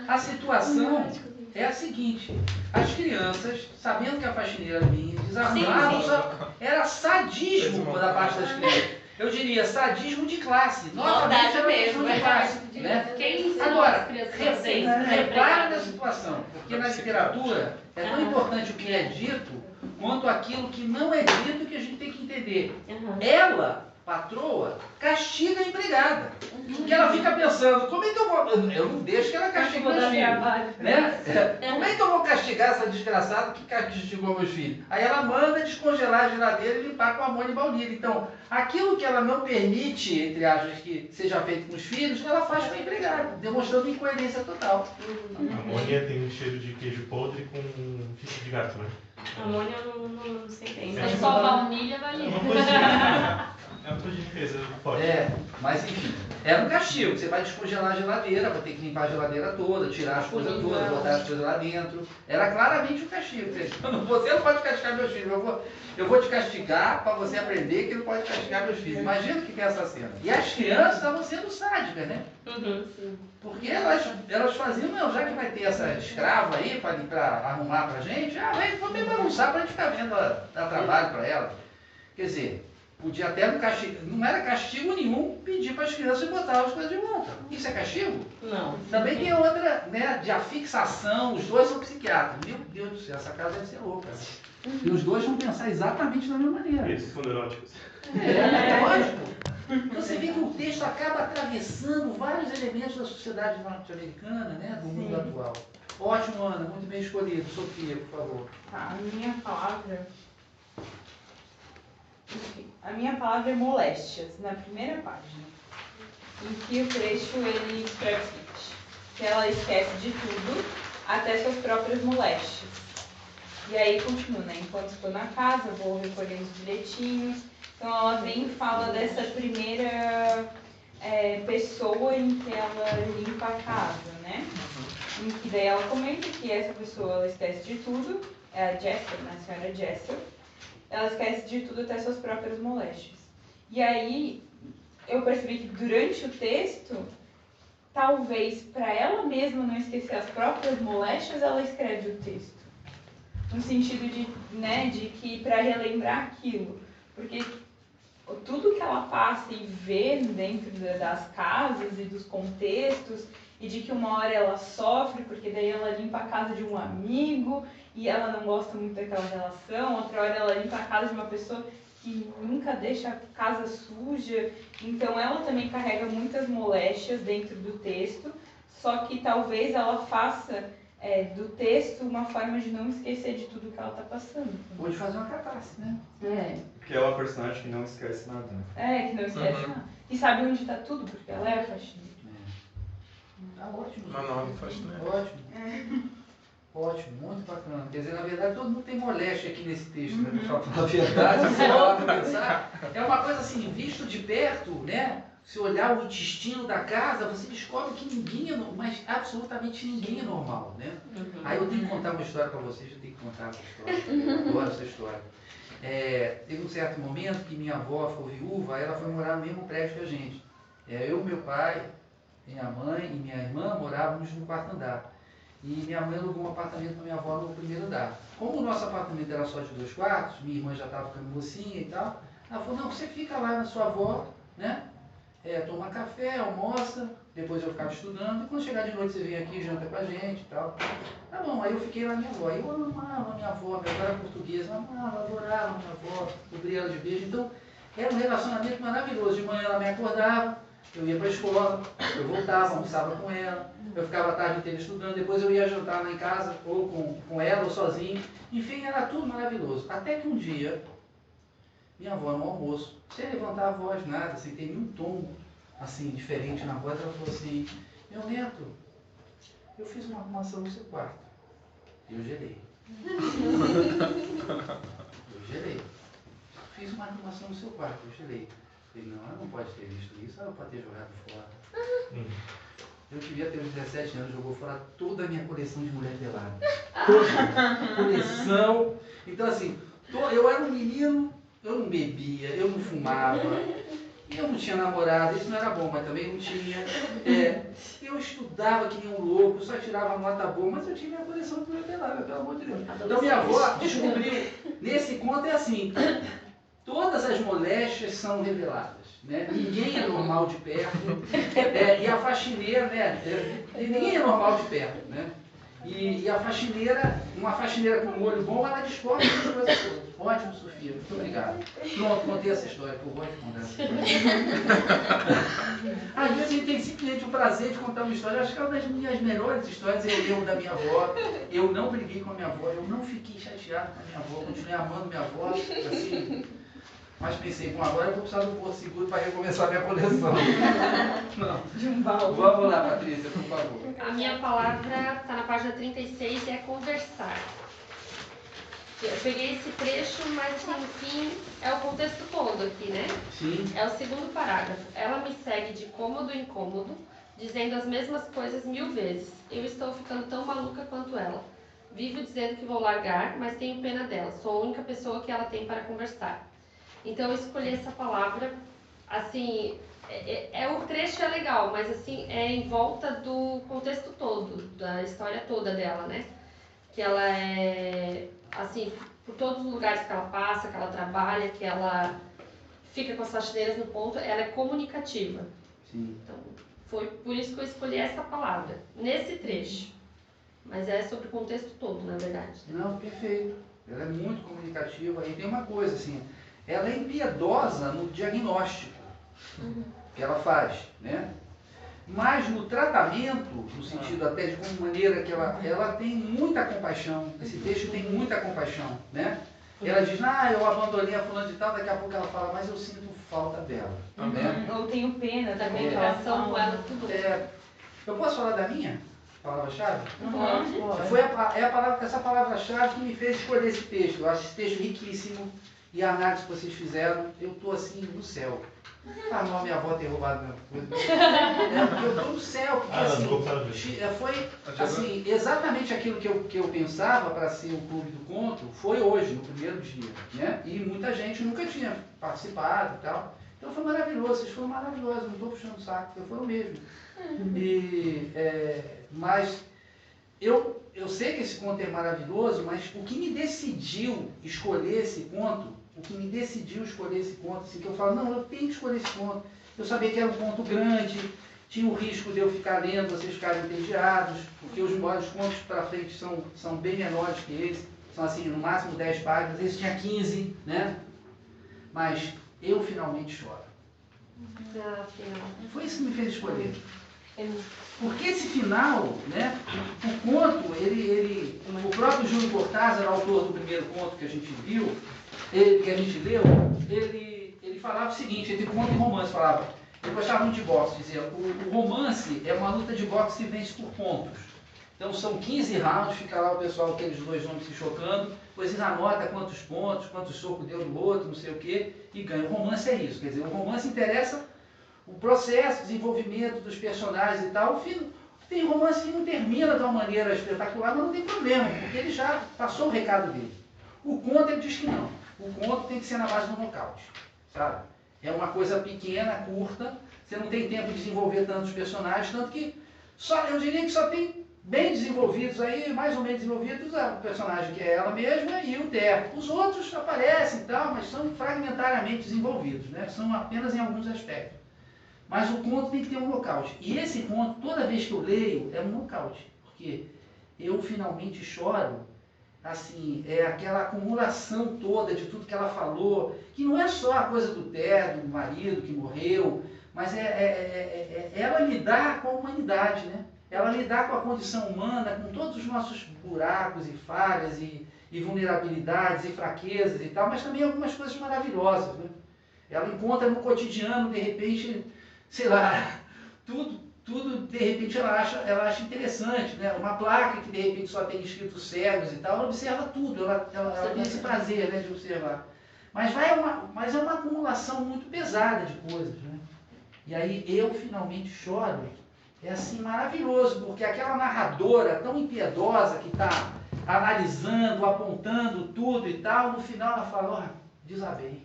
a situação é a seguinte: as crianças, sabendo que a faxineira vinha, desarmavam, era sadismo da parte das crianças. Eu diria sadismo de classe. Maldade mesmo, de classe. Né? Agora, repara na situação, porque na literatura é tão importante o que é dito quanto aquilo que não é dito que a gente tem que entender. Ela, patroa, castiga a empregada. Porque ela fica pensando, como é que eu vou... Eu não deixo que ela castigue meus filhos. Né? Como é que eu vou castigar essa desgraçada que castigou meus filhos? Aí ela manda descongelar a geladeira e limpar com amônia e baunilha. Então, aquilo que ela não permite, entre aspas, que seja feito com os filhos, ela faz com a empregada, demonstrando incoerência total. A amônia tem um cheiro de queijo podre com ficha de gato, né? Amônia eu não sei bem. Se é só baunilha, vai ler. É uma coisa de limpeza forte. Mas enfim, era um castigo. Você vai descongelar a geladeira, vai ter que limpar a geladeira toda, tirar as coisas todas, botar as coisas lá dentro. Era claramente um castigo. Você não pode castigar meus filhos. Eu vou te castigar para você aprender que não pode castigar meus filhos. Imagina o que é essa cena. E as crianças estavam sendo sádicas, né? Porque elas faziam, não, já que vai ter essa escrava aí para arrumar pra gente, vamos bagunçar pra gente ficar vendo, dar trabalho para ela. Quer dizer, podia até não era castigo nenhum pedir para as crianças botar as coisas de volta. Isso é castigo? Não. Também tem outra, né, de afixação. Os dois são psiquiatras. Meu Deus do céu, essa casa deve ser louca. E os dois vão pensar exatamente da mesma maneira. Eles são neuróticos. Lógico. Então você vê que o texto acaba atravessando vários elementos da sociedade norte-americana, né, do mundo atual. Ótimo, Ana, muito bem escolhido. Sofia, por favor. A minha palavra é moléstias, na primeira página, em que o trecho ele escreve o seguinte: que ela esquece de tudo, até suas próprias moléstias. E aí continua, né? Enquanto estou na casa, vou recolher os bilhetinhos. Então ela vem e fala dessa primeira pessoa em que ela limpa a casa, né? Em que daí ela comenta que essa pessoa ela esquece de tudo, é a Jessel, né? A senhora Jessel. Ela esquece de tudo, até suas próprias moléstias. E aí eu percebi que durante o texto, talvez para ela mesma não esquecer as próprias moléstias, ela escreve o texto. No sentido de que para relembrar aquilo. Porque tudo que ela passa e vê dentro das casas e dos contextos, e de que uma hora ela sofre, porque daí ela limpa a casa de um amigo, e ela não gosta muito daquela relação, outra hora ela limpa a casa de uma pessoa que nunca deixa a casa suja. Então ela também carrega muitas moléstias dentro do texto, só que talvez ela faça do texto uma forma de não esquecer de tudo que ela está passando. Ou de fazer uma catástrofe, né? Porque ela é uma personagem que não esquece nada, né? Que não esquece nada. E sabe onde está tudo, porque ela é a faxineira. Tá ótimo. Manual do faxineiro. Ótimo. Ótimo, muito bacana. Quer dizer, na verdade, todo mundo tem moléstia aqui nesse texto, né? Pra falar a verdade, você vai lá pensar. É uma coisa assim, visto de perto, né? Se olhar o intestino da casa, você descobre que ninguém é normal, mas absolutamente ninguém é normal, né? Aí eu tenho que contar uma história para vocês, eu tenho que contar uma história, eu adoro essa história. Teve um certo momento que minha avó ficou viúva, ela foi morar no mesmo prédio que a gente. Eu, meu pai, minha mãe e minha irmã morávamos no quarto andar. E minha mãe alugou um apartamento para minha avó no primeiro andar. Como o nosso apartamento era só de 2 quartos, minha irmã já estava ficando mocinha e tal, ela falou, não, você fica lá na sua avó, né? Toma café, almoça, depois eu ficava estudando, e quando chegar de noite você vem aqui e janta com a gente e tal. Tá bom, aí eu fiquei lá na minha avó. Eu amava a minha avó, minha avó era portuguesa, amava, adorava a minha avó, cobria ela de beijo. Então, era um relacionamento maravilhoso. De manhã ela me acordava, eu ia para a escola, eu voltava, almoçava com ela, eu ficava a tarde inteira estudando, depois eu ia jantar lá em casa, ou com ela, ou sozinho. Enfim, era tudo maravilhoso. Até que um dia, minha avó no almoço, sem levantar a voz, nada, sem ter nenhum tom assim, diferente na voz, ela falou assim, meu neto, eu fiz uma arrumação no seu quarto. Eu gelei. Eu gelei. Fiz uma arrumação no seu quarto, eu gelei. Falei, não, ela não pode ter visto isso, ela pode ter jogado fora. Eu devia ter uns 17 anos, jogou fora toda a minha coleção de mulher pelada. Toda. Coleção. Então assim, eu era um menino, eu não bebia, eu não fumava, eu não tinha namorada, isso não era bom, mas também não tinha. Eu estudava que nem um louco, só tirava nota boa, mas eu tinha minha coleção de mulher pelada, pelo amor de Deus. Então minha avó descobriu, nesse conto é assim, todas as moléstias são reveladas. Né? Ninguém é normal de perto. E a faxineira, né? Ninguém é normal de perto. Né? E a faxineira, uma faxineira com um olho bom, ela descobre as coisas todas. Ótimo, Sofia. Muito obrigado. Pronto, contei essa história, que eu gosto de contar essa história. Às vezes a gente tem simplesmente o prazer de contar uma história. Eu acho que é uma das minhas melhores histórias. Eu lembro da minha avó. Eu não briguei com a minha avó. Eu não fiquei chateado com a minha avó. Continuei amando minha avó. Assim, mas pensei, bom, agora eu vou precisar do Porto Seguro para recomeçar minha coleção. Não. De um balde. Vamos lá, Patrícia, por favor. A minha palavra está na página 36 e é conversar. Eu peguei esse trecho, mas enfim, é o contexto todo aqui, né? Sim. É o segundo parágrafo. Ela me segue de cômodo em cômodo, dizendo as mesmas coisas 1000 vezes. Eu estou ficando tão maluca quanto ela. Vivo dizendo que vou largar, mas tenho pena dela. Sou a única pessoa que ela tem para conversar. Então eu escolhi essa palavra, assim, o trecho é legal, mas assim, é em volta do contexto todo, da história toda dela, né? Que ela é, assim, por todos os lugares que ela passa, que ela trabalha, que ela fica com as faxineiras no ponto, ela é comunicativa. Sim. Então, foi por isso que eu escolhi essa palavra, nesse trecho. Mas é sobre o contexto todo, na verdade. Não, perfeito. Ela é muito comunicativa. E tem uma coisa, assim, ela é impiedosa no diagnóstico que ela faz, né? Mas no tratamento, no sentido até de como maneira que ela tem muita compaixão. Esse texto tem muita compaixão, né? Ela diz, eu abandonei a fulana de tal, daqui a pouco ela fala, mas eu sinto falta dela. Né? Eu tenho pena Da também. comunicação com ela, tudo. Eu posso falar da minha palavra-chave? Pode. Foi essa palavra-chave que me fez escolher esse texto. Eu acho esse texto riquíssimo. E a análise que vocês fizeram, eu estou assim no céu. Não, minha avó ter roubado minha coisa. Porque eu estou no céu. Porque, assim, foi assim, exatamente aquilo que eu pensava para ser o Clube do Conto, foi hoje, no primeiro dia. Né? E muita gente nunca tinha participado e tal. Então foi maravilhoso, vocês foram maravilhosos, não estou puxando o saco, vocês foram mesmo. Mas eu sei que esse conto é maravilhoso, mas o que me decidiu escolher esse conto, assim, que eu falo, não, eu tenho que escolher esse conto. Eu sabia que era um conto grande, tinha o risco de eu ficar lendo, vocês ficarem entediados, porque os contos para frente são bem menores que esse, são assim, no máximo 10 páginas, esse tinha 15, né? Mas eu finalmente choro. Foi isso que me fez escolher. Porque esse final, né, o conto, o próprio Júlio Cortázar, autor do primeiro conto que a gente viu, que a gente leu, ele falava o seguinte, entre conto e romance, ele gostava muito de boxe, dizia, o romance é uma luta de boxe que vence por pontos. Então são 15 rounds, fica lá o pessoal, aqueles dois homens se chocando, depois eles anotam quantos pontos, quantos socos deu no outro, não sei o quê, e ganha. O romance é isso, quer dizer, o romance interessa o processo, o desenvolvimento dos personagens e tal. Tem romance que não termina de uma maneira espetacular, mas não tem problema, porque ele já passou o recado dele. O conto, ele diz que não. O conto tem que ser na base do nocaute, sabe? É uma coisa pequena, curta, você não tem tempo de desenvolver tantos personagens, tanto que eu diria que só tem bem desenvolvidos aí, mais ou menos desenvolvidos, o personagem que é ela mesma e o Té. Os outros aparecem e tal, mas são fragmentariamente desenvolvidos, né? São apenas em alguns aspectos. Mas o conto tem que ter um nocaute. E esse conto, toda vez que eu leio, é um nocaute. Porque eu finalmente choro, assim, é aquela acumulação toda de tudo que ela falou, que não é só a coisa do Té, do marido que morreu, mas ela lidar com a humanidade, né? Ela lidar com a condição humana, com todos os nossos buracos e falhas e e vulnerabilidades e fraquezas e tal, mas também algumas coisas maravilhosas, né? Ela encontra no cotidiano, de repente, sei lá, tudo de repente ela acha interessante, né? Uma placa que de repente só tem escrito cegos e tal, ela observa tudo, ela tem esse prazer, né, de observar. Mas é uma acumulação muito pesada de coisas, né? E aí eu finalmente choro, é assim maravilhoso, porque aquela narradora tão impiedosa que está analisando, apontando tudo e tal, no final ela fala, ó, desabei.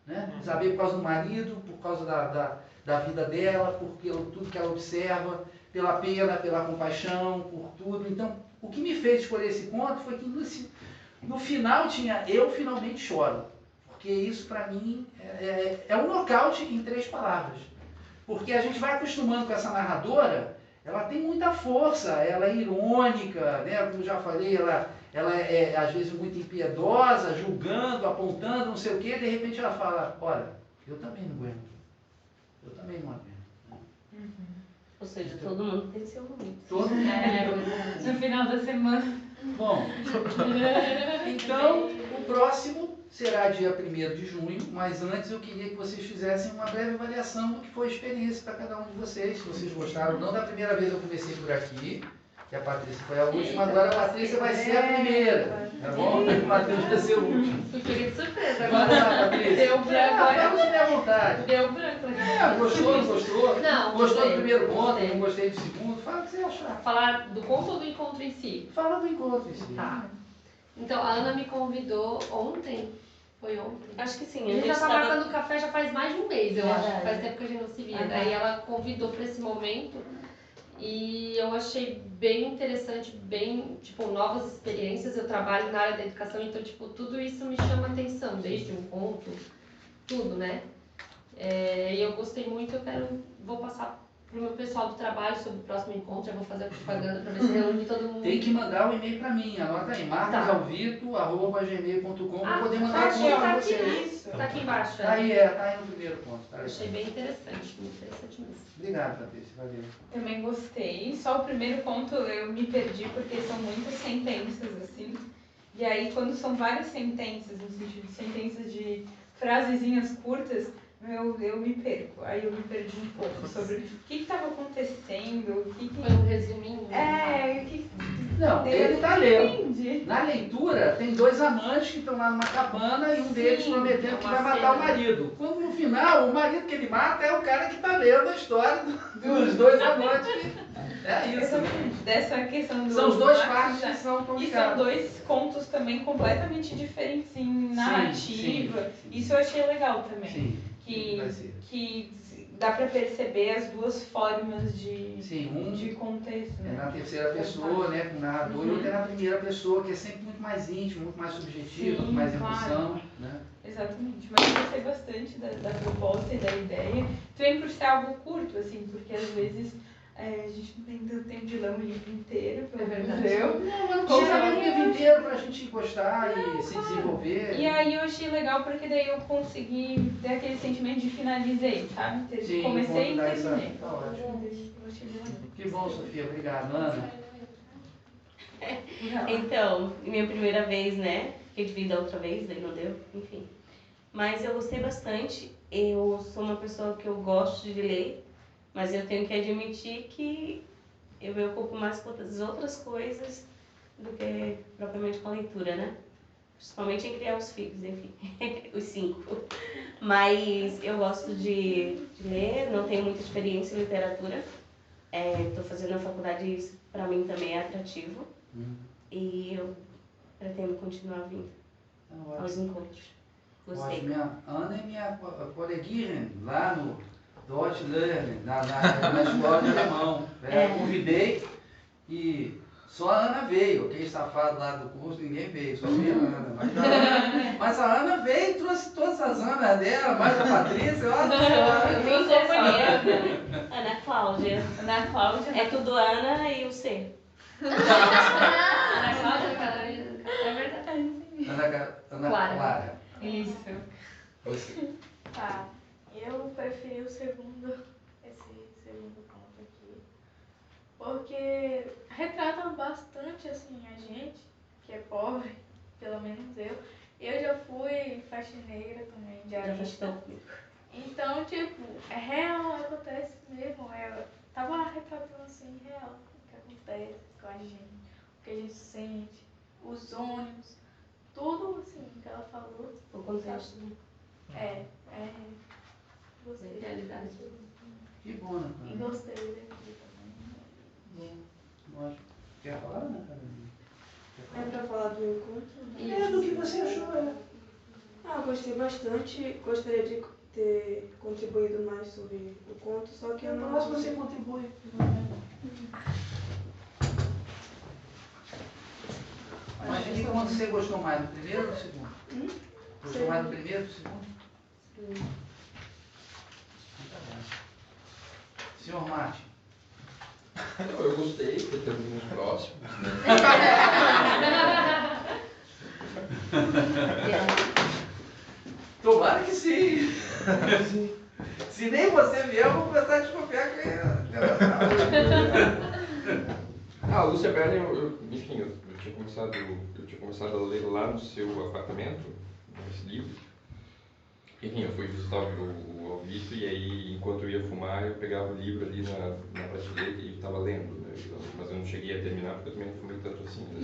Né? Desabei por causa do marido, por causa da vida dela, por tudo que ela observa, pela pena, pela compaixão, por tudo. Então, o que me fez escolher esse conto foi que no final tinha eu finalmente choro. Porque isso para mim é um nocaute em 3 palavras. Porque a gente vai acostumando com essa narradora, ela tem muita força, ela é irônica, né? Como já falei, ela é às vezes muito impiedosa, julgando, apontando, não sei o quê, de repente ela fala, olha, eu também não aguento. Eu também não aguento. Ou seja, todo mundo tem seu momento. Todo mundo. No final da semana. Bom, então o próximo será dia 1º de junho, mas antes eu queria que vocês fizessem uma breve avaliação do que foi a experiência para cada um de vocês, se vocês gostaram. Não da primeira vez eu comecei por aqui, que a Patrícia foi a última, agora a Patrícia vai ser a primeira, tá bom? O Matheus vai ser o último. Eu fiquei de surpresa Vai agora. lá, Patrícia. Deu branco agora. Vamos ter à vontade. Deu branco aqui. Gostou, não gostou? Não, Gostou gostei, do primeiro conto, gostei. não gostei do segundo? Fala o que você achar. Falar do conto ou do encontro em si? Fala do encontro em si. Tá. Então, a Ana me convidou ontem. Foi ontem? Acho que sim. A gente já tá tava- marcando café já faz mais de um mês, eu acho. Verdade. Faz tempo que a gente não se via. Aham. Daí ela convidou para esse momento e eu achei bem interessante, bem, tipo, novas experiências. Eu trabalho na área da educação, então, tipo, tudo isso me chama atenção, desde o encontro, tudo, né? E eu gostei muito, vou passar pro meu pessoal do trabalho sobre o próximo encontro, já vou fazer a propaganda para ver se reúne todo mundo. Tem que mandar o e-mail para mim, anota aí, marcosalvito@gmail.com para poder mandar o conto para vocês. Tá aqui embaixo. Tá aí no primeiro ponto. Tá aí. Achei bem interessante mesmo. Obrigado, Patrícia, valeu. Também gostei. Só o primeiro conto eu me perdi porque são muitas sentenças, assim. E aí, quando são várias sentenças, no sentido de sentenças de frasezinhas curtas, eu me perco. Aí eu me perdi um pouco sobre o que estava acontecendo, o que... Foi um resuminho. o que... Não, Eu ele tá não lendo. entendi. Na leitura, tem 2 amantes que estão lá numa cabana e um deles prometendo que vai matar o marido. Quando no final, o marido que ele mata é o cara que tá lendo a história dos 2 amantes. É isso, né? Dessa questão do... São os 2 Max, partes já- que são E são complicados. 2 contos também completamente diferentes em narrativa. sim. Isso eu achei legal também. Sim, Que, vai ser. que dá pra perceber as 2 formas de Sim, contexto. é Né? na terceira pessoa, né, com o narrador, e outro é na primeira pessoa, que é sempre muito mais íntimo, muito mais subjetivo, Sim, muito mais claro. emoção, né? Exatamente, mas eu gostei bastante da proposta e da ideia. Também por ser algo curto, assim, porque às vezes a gente não tem tanto tempo de ler um livro inteiro, pelo menos eu. Não, mas não precisa ler o livro inteiro pra gente gostar e se desenvolver. E aí eu achei legal porque daí eu consegui ter aquele sentimento de finalizei, sabe? Sim, Comecei e vamos dar essa- terminei. tá ótimo. Eu achei bem legal. Que bom, Sofia, obrigado. Ana? Então, minha primeira vez, né? Fiquei de vida outra vez, daí não deu, enfim. Mas eu gostei bastante. Eu sou uma pessoa que eu gosto de ler, mas eu tenho que admitir que eu me ocupo mais com as outras coisas do que propriamente com a leitura, né? Principalmente em criar os filhos, enfim, os 5. Mas eu gosto de ler, não tenho muita experiência em literatura. Estou fazendo a faculdade e isso para mim também é atrativo. E eu pretendo continuar vindo aos encontros. Gostei. Ótimo. Minha Ana é minha coleguinha lá no Deutsche Lernen, na escola de alemão. Eu convidei e só a Ana veio. Aquele safado lá do curso, ninguém veio, só veio a Ana. Mas a Ana veio e trouxe todas as Anas dela, mais a Patrícia, olha. Eu sou bonita. Ana Cláudia. Ana Cláudia. É tudo Ana e o C. Ana Cláudia, Catarina. É verdade. Ana Clara. Clara. Isso. Você. Tá, eu preferi esse segundo conto aqui, porque retrata bastante, assim, a gente, que é pobre, pelo menos eu. Eu já fui faxineira também, de arista. Então, tipo, é real, acontece mesmo. Tava retratando assim, real, o que acontece com a gente, o que a gente sente, os ônibus, tudo assim que ela falou. O contexto. Gostei. Realidade. Que bom, né, E cara? gostei daqui também. Bom, ótimo. Quer falar, né, Carolina? É pra falar do encontro? Do que você achou, Eu gostei bastante. Gostaria de ter contribuído mais sobre o conto, só que eu não... Mas você contribui. Mas de que conto você gostou mais, do primeiro ou do segundo? Gostou mais do primeiro ou do segundo? Sim. Tá bom. Senhor Martin. Eu gostei, porque temos uns próximos, né? Tomara que sim. Se nem você vier, eu vou começar a desconfiar que A Lúcia Berling, enfim, eu tinha começado a ler lá no seu apartamento, esse livro. Enfim, eu fui visitar o Alvito e aí, enquanto eu ia fumar, eu pegava o livro ali na prateleira e estava lendo, né? Então, mas eu não cheguei a terminar porque eu também não fumei tanto assim, né?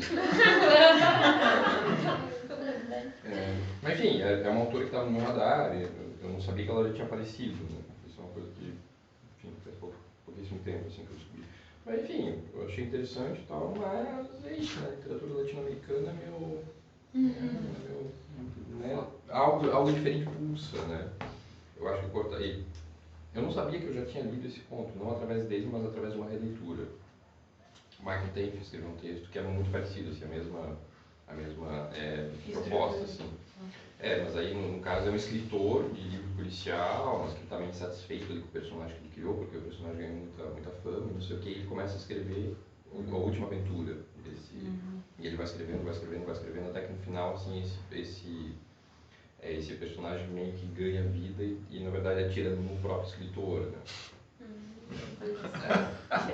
Mas enfim, é uma autora que estava no meu radar, eu não sabia que ela já tinha aparecido, né? Isso é uma coisa que, enfim, faz pouquíssimo tempo assim, que eu descobri. Mas enfim, eu achei interessante e tal, mas é isso, né? A literatura latino-americana é meu... né? Algo diferente pulsa, né? Eu acho que eu não sabia que eu já tinha lido esse conto, não através dele, mas através de uma releitura. O Michael Tenfield escreveu um texto que era muito parecido, assim, a mesma proposta, assim. Mas aí, no caso, é um escritor de livro policial, mas que está meio insatisfeito com o personagem que ele criou, porque o personagem ganhou muita fama, não sei o que, e ele começa a escrever a última aventura desse... E ele vai escrevendo, até que no final, assim, esse personagem meio que ganha vida e na verdade atira no próprio escritor, né? Uma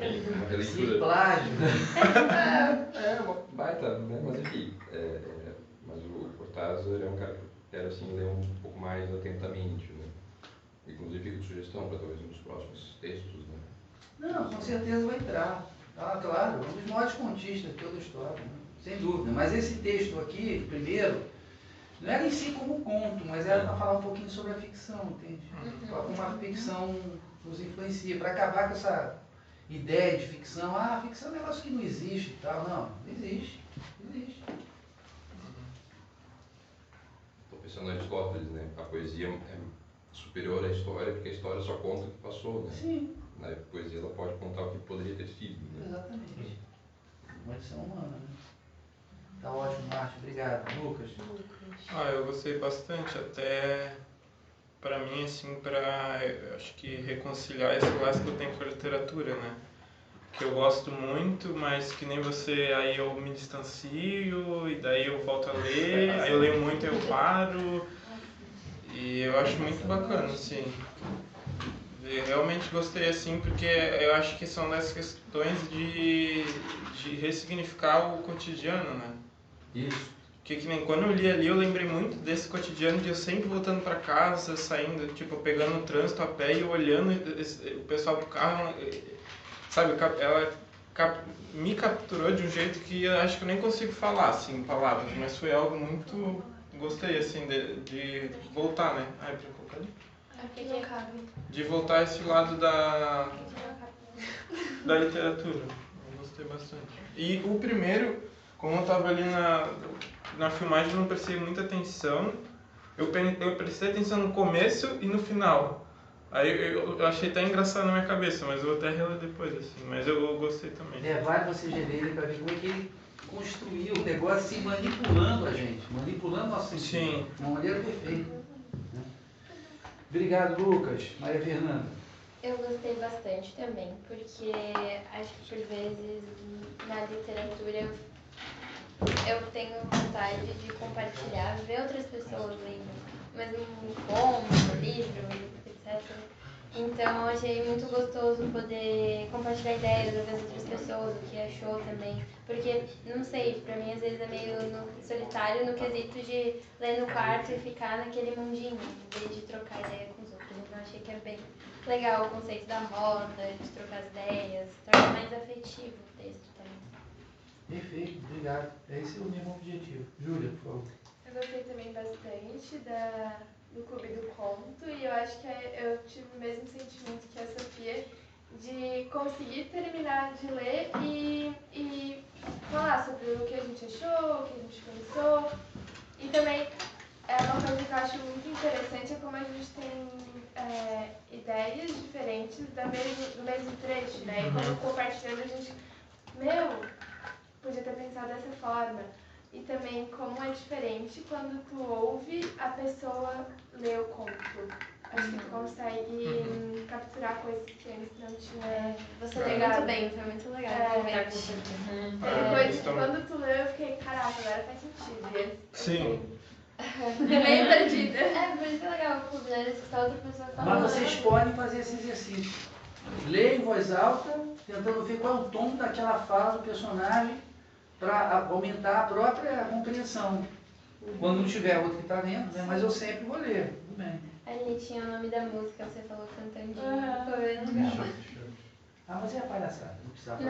releitura. Sim, plágio. Uma baita, né? Mas enfim, mas o Cortázar é um cara que eu quero assim, ler um pouco mais atentamente, né? Inclusive fica de sugestão para talvez um dos próximos textos, né? Não, com certeza vai entrar. Ah, claro, um dos maiores contistas de toda a história, né? Sem dúvida. Mas esse texto aqui, primeiro, não era em si como conto, mas era para falar um pouquinho sobre a ficção, entende? Como a ficção nos influencia, para acabar com essa ideia de ficção. Ah, a ficção é um negócio que não existe e tal. Não existe. Estou pensando em Aristóteles, né? A poesia é superior à história, porque a história só conta o que passou, né? Sim. A poesia ela pode contar o que poderia ter sido, né? Exatamente. Uma edição humana, né? Tá ótimo, Márcio. Obrigado. Lucas? Eu gostei bastante, até para mim, assim, acho que reconciliar esse laço que eu tenho com a literatura, né? Que eu gosto muito, mas que nem você, aí eu me distancio, e daí eu volto a ler, aí eu leio muito e eu paro, e eu acho muito bacana, assim. Eu realmente gostei, assim, porque eu acho que são das questões de ressignificar o cotidiano, né? Isso. Porque que nem quando eu li ali, eu lembrei muito desse cotidiano de eu sempre voltando para casa, saindo, tipo, pegando o trânsito a pé e olhando o pessoal do carro, sabe, ela me capturou de um jeito que eu acho que eu nem consigo falar, assim, em palavras, mas foi algo muito... Gostei, assim, de voltar, né? De voltar a esse lado da literatura. Eu gostei bastante. E o primeiro, como eu estava ali na filmagem, eu não prestei muita atenção. Eu prestei atenção no começo e no final. Aí eu achei até engraçado na minha cabeça, mas eu vou até reler depois, assim. Mas eu gostei também. Vale você reler ele para ver como é que ele construiu o negócio, assim, manipulando a gente, manipulando nosso sentido. De uma maneira perfeita. Obrigado, Lucas. Maria Fernanda. Eu gostei bastante também, porque acho que por vezes na literatura eu tenho vontade de compartilhar, ver outras pessoas lendo, mesmo um conto, livro, etc. Então eu achei muito gostoso poder compartilhar ideias, ouvir as outras pessoas, o que achou também. Porque, não sei, pra mim às vezes é meio solitário no quesito de ler no quarto e ficar naquele mundinho, em vez de trocar ideia com os outros. Então eu achei que é bem legal o conceito da roda, de trocar as ideias, torna mais afetivo o texto também. Perfeito, obrigado. Esse é o mesmo objetivo. Júlia, por favor. Eu gostei também bastante do Clube do Conto e eu acho que eu tive o mesmo sentimento que a Sofia de conseguir terminar de ler e falar sobre o que a gente achou, o que a gente pensou. E também é uma coisa que eu acho muito interessante é como a gente tem ideias diferentes do mesmo trecho, né? E como compartilhando a gente, podia ter pensado dessa forma. E também como é diferente quando tu ouve a pessoa ler o conto. Acho que tu consegue capturar coisas que antes não tinha. Você leu muito bem, foi muito legal. Teve coisas que quando tu leu eu fiquei, caraca, agora faz sentido. Sim. Meio perdida. Por isso que é legal escutar outra pessoa falando. Mas vocês podem fazer esse exercício. Ler em voz alta, tentando ver qual é o tom daquela fala do personagem para aumentar a própria compreensão. Quando não tiver outro que está lendo, né? Mas eu sempre vou ler, tudo bem. Ali tinha o nome da música, você falou cantandinho. Foi legal. Ah, mas é palhaçada, não precisava.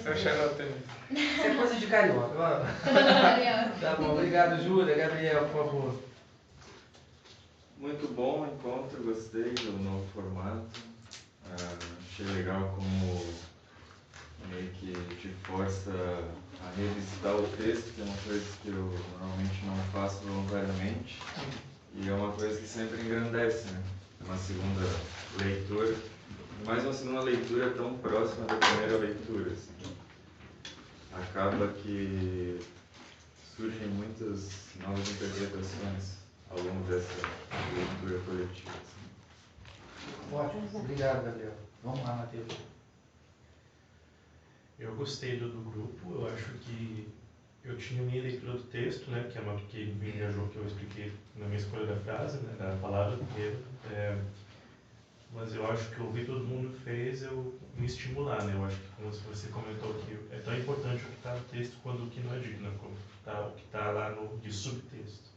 Eu xarope. Isso é coisa de carioca. Tá bom, obrigado, Júlia. Gabriel, por favor. Muito bom o encontro, gostei do novo formato. Achei legal como meio que te força a revisitar o texto, que é uma coisa que eu normalmente não faço voluntariamente. E é uma coisa que sempre engrandece, né? Uma segunda leitura. Mais uma segunda leitura tão próxima da primeira leitura. Assim. Acaba que surgem muitas novas interpretações ao longo dessa leitura coletiva. Assim. Ótimo, obrigado, Gabriel. Vamos lá, Matheus. Eu gostei do grupo, eu acho que eu tinha minha leitura do texto, né, que é uma que me engajou, que eu expliquei na minha escolha da frase, né, da palavra primeiro. Mas eu acho que ouvir todo mundo fez eu me estimular, né? Eu acho que, como você comentou aqui, é tão importante o que está no texto quanto o que não é dito, né? Como o que está lá de subtexto.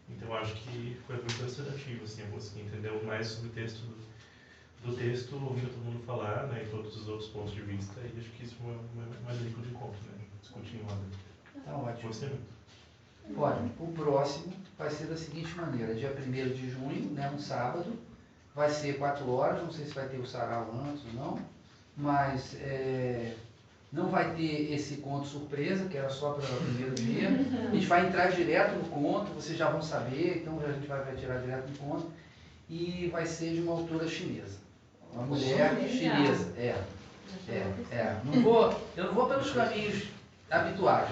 Então eu acho que foi muito elucidativo, assim, eu consegui entender mais sobre o texto do texto, ouvindo todo mundo falar, né? E todos os outros pontos de vista, e acho que isso foi mais rico de encontro, né? Discutir em roda. Tá ótimo. Gostei muito. Ótimo. O próximo vai ser da seguinte maneira, dia 1º de junho, né, um sábado, vai ser 4 horas, não sei se vai ter o sarau antes ou não, mas não vai ter esse conto surpresa, que era só para o primeiro dia. A gente vai entrar direto no conto, vocês já vão saber, então a gente vai tirar direto no conto, e vai ser de uma autora chinesa, uma mulher chinesa. Eu não vou pelos caminhos habituais.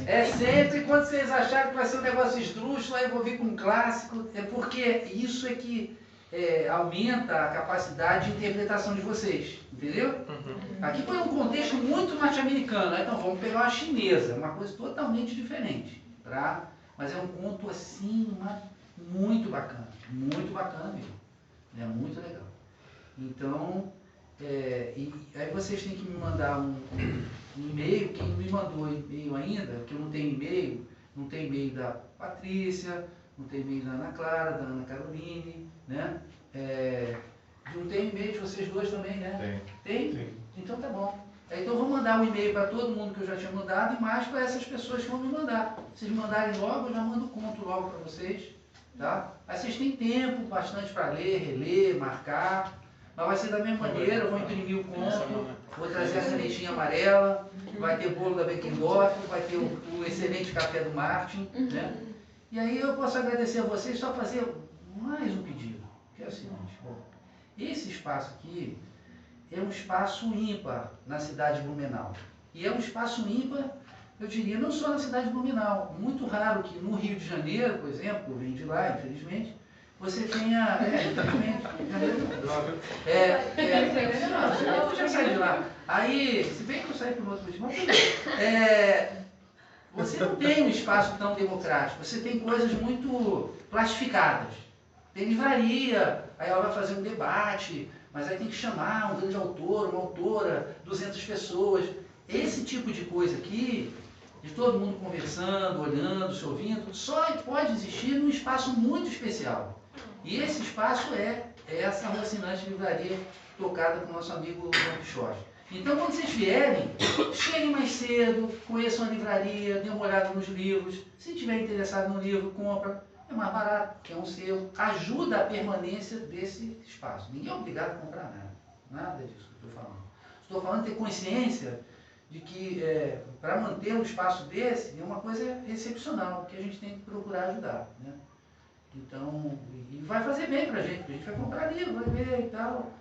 É sempre quando vocês acharem que vai ser um negócio esdrúxulo, aí eu vou vir com um clássico, é porque isso é que aumenta a capacidade de interpretação de vocês, entendeu? Aqui foi um contexto muito norte-americano, então vamos pegar uma chinesa, uma coisa totalmente diferente, mas é um conto assim, muito bacana mesmo, é muito legal. Então, e aí vocês têm que me mandar um e-mail. Quem me mandou e-mail ainda, que eu não tenho e-mail, não tem e-mail da Patrícia, não tem e-mail da Ana Clara, da Ana Caroline, né? Não tem e-mail de vocês dois também, né? Tem? Então tá bom. Então eu vou mandar um e-mail para todo mundo que eu já tinha mandado e mais para essas pessoas que vão me mandar. Se vocês mandarem logo, eu já mando o conto logo para vocês, tá? Aí vocês têm tempo bastante para ler, reler, marcar. Mas vai ser da mesma maneira, eu vou imprimir o conto, vou trazer a canetinha amarela, vai ter bolo da Beckendorf, vai ter o excelente café do Martin, né? E aí eu posso agradecer a vocês, só fazer mais um pedido, que é o seguinte, esse espaço aqui é um espaço ímpar na cidade de Blumenau. E é um espaço ímpar, eu diria, não só na cidade de Blumenau. Muito raro que no Rio de Janeiro, por exemplo, eu venho de lá, infelizmente, você tenha. Infelizmente. Eu podia sair de lá. Aí, se bem que eu saí por outro motivo, você não tem um espaço tão democrático, você tem coisas muito plastificadas. Tem livraria, aí ela vai fazer um debate, mas aí tem que chamar um grande autor, uma autora, 200 pessoas. Esse tipo de coisa aqui, de todo mundo conversando, olhando, se ouvindo, só pode existir num espaço muito especial. E esse espaço é essa fascinante livraria tocada com o nosso amigo Don Quixote. Então, quando vocês vierem, cheguem mais cedo, conheçam a livraria, dêem uma olhada nos livros. Se estiver interessado no livro, compra. É mais barato, que é um selo. Ajuda a permanência desse espaço. Ninguém é obrigado a comprar nada. Nada disso que eu estou falando. Estou falando de ter consciência de que para manter um espaço desse é uma coisa excepcional, que a gente tem que procurar ajudar. Né? Então, e vai fazer bem para a gente vai comprar livro, vai ver e tal.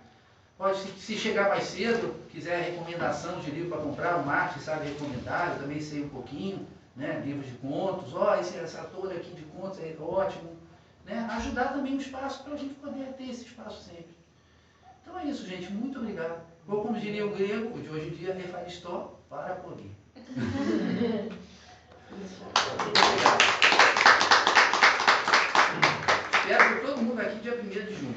Pode, se chegar mais cedo, quiser recomendação de livro para comprar, o Martin sabe recomendar, eu também sei um pouquinho, né? Livros de contos, essa autora aqui de contos é ótimo. Né? Ajudar também o espaço para a gente poder ter esse espaço sempre. Então é isso, gente. Muito obrigado. Ou como diria o grego, de hoje em dia, refaristó para polir. Espero que todo mundo aqui dia 1º de junho.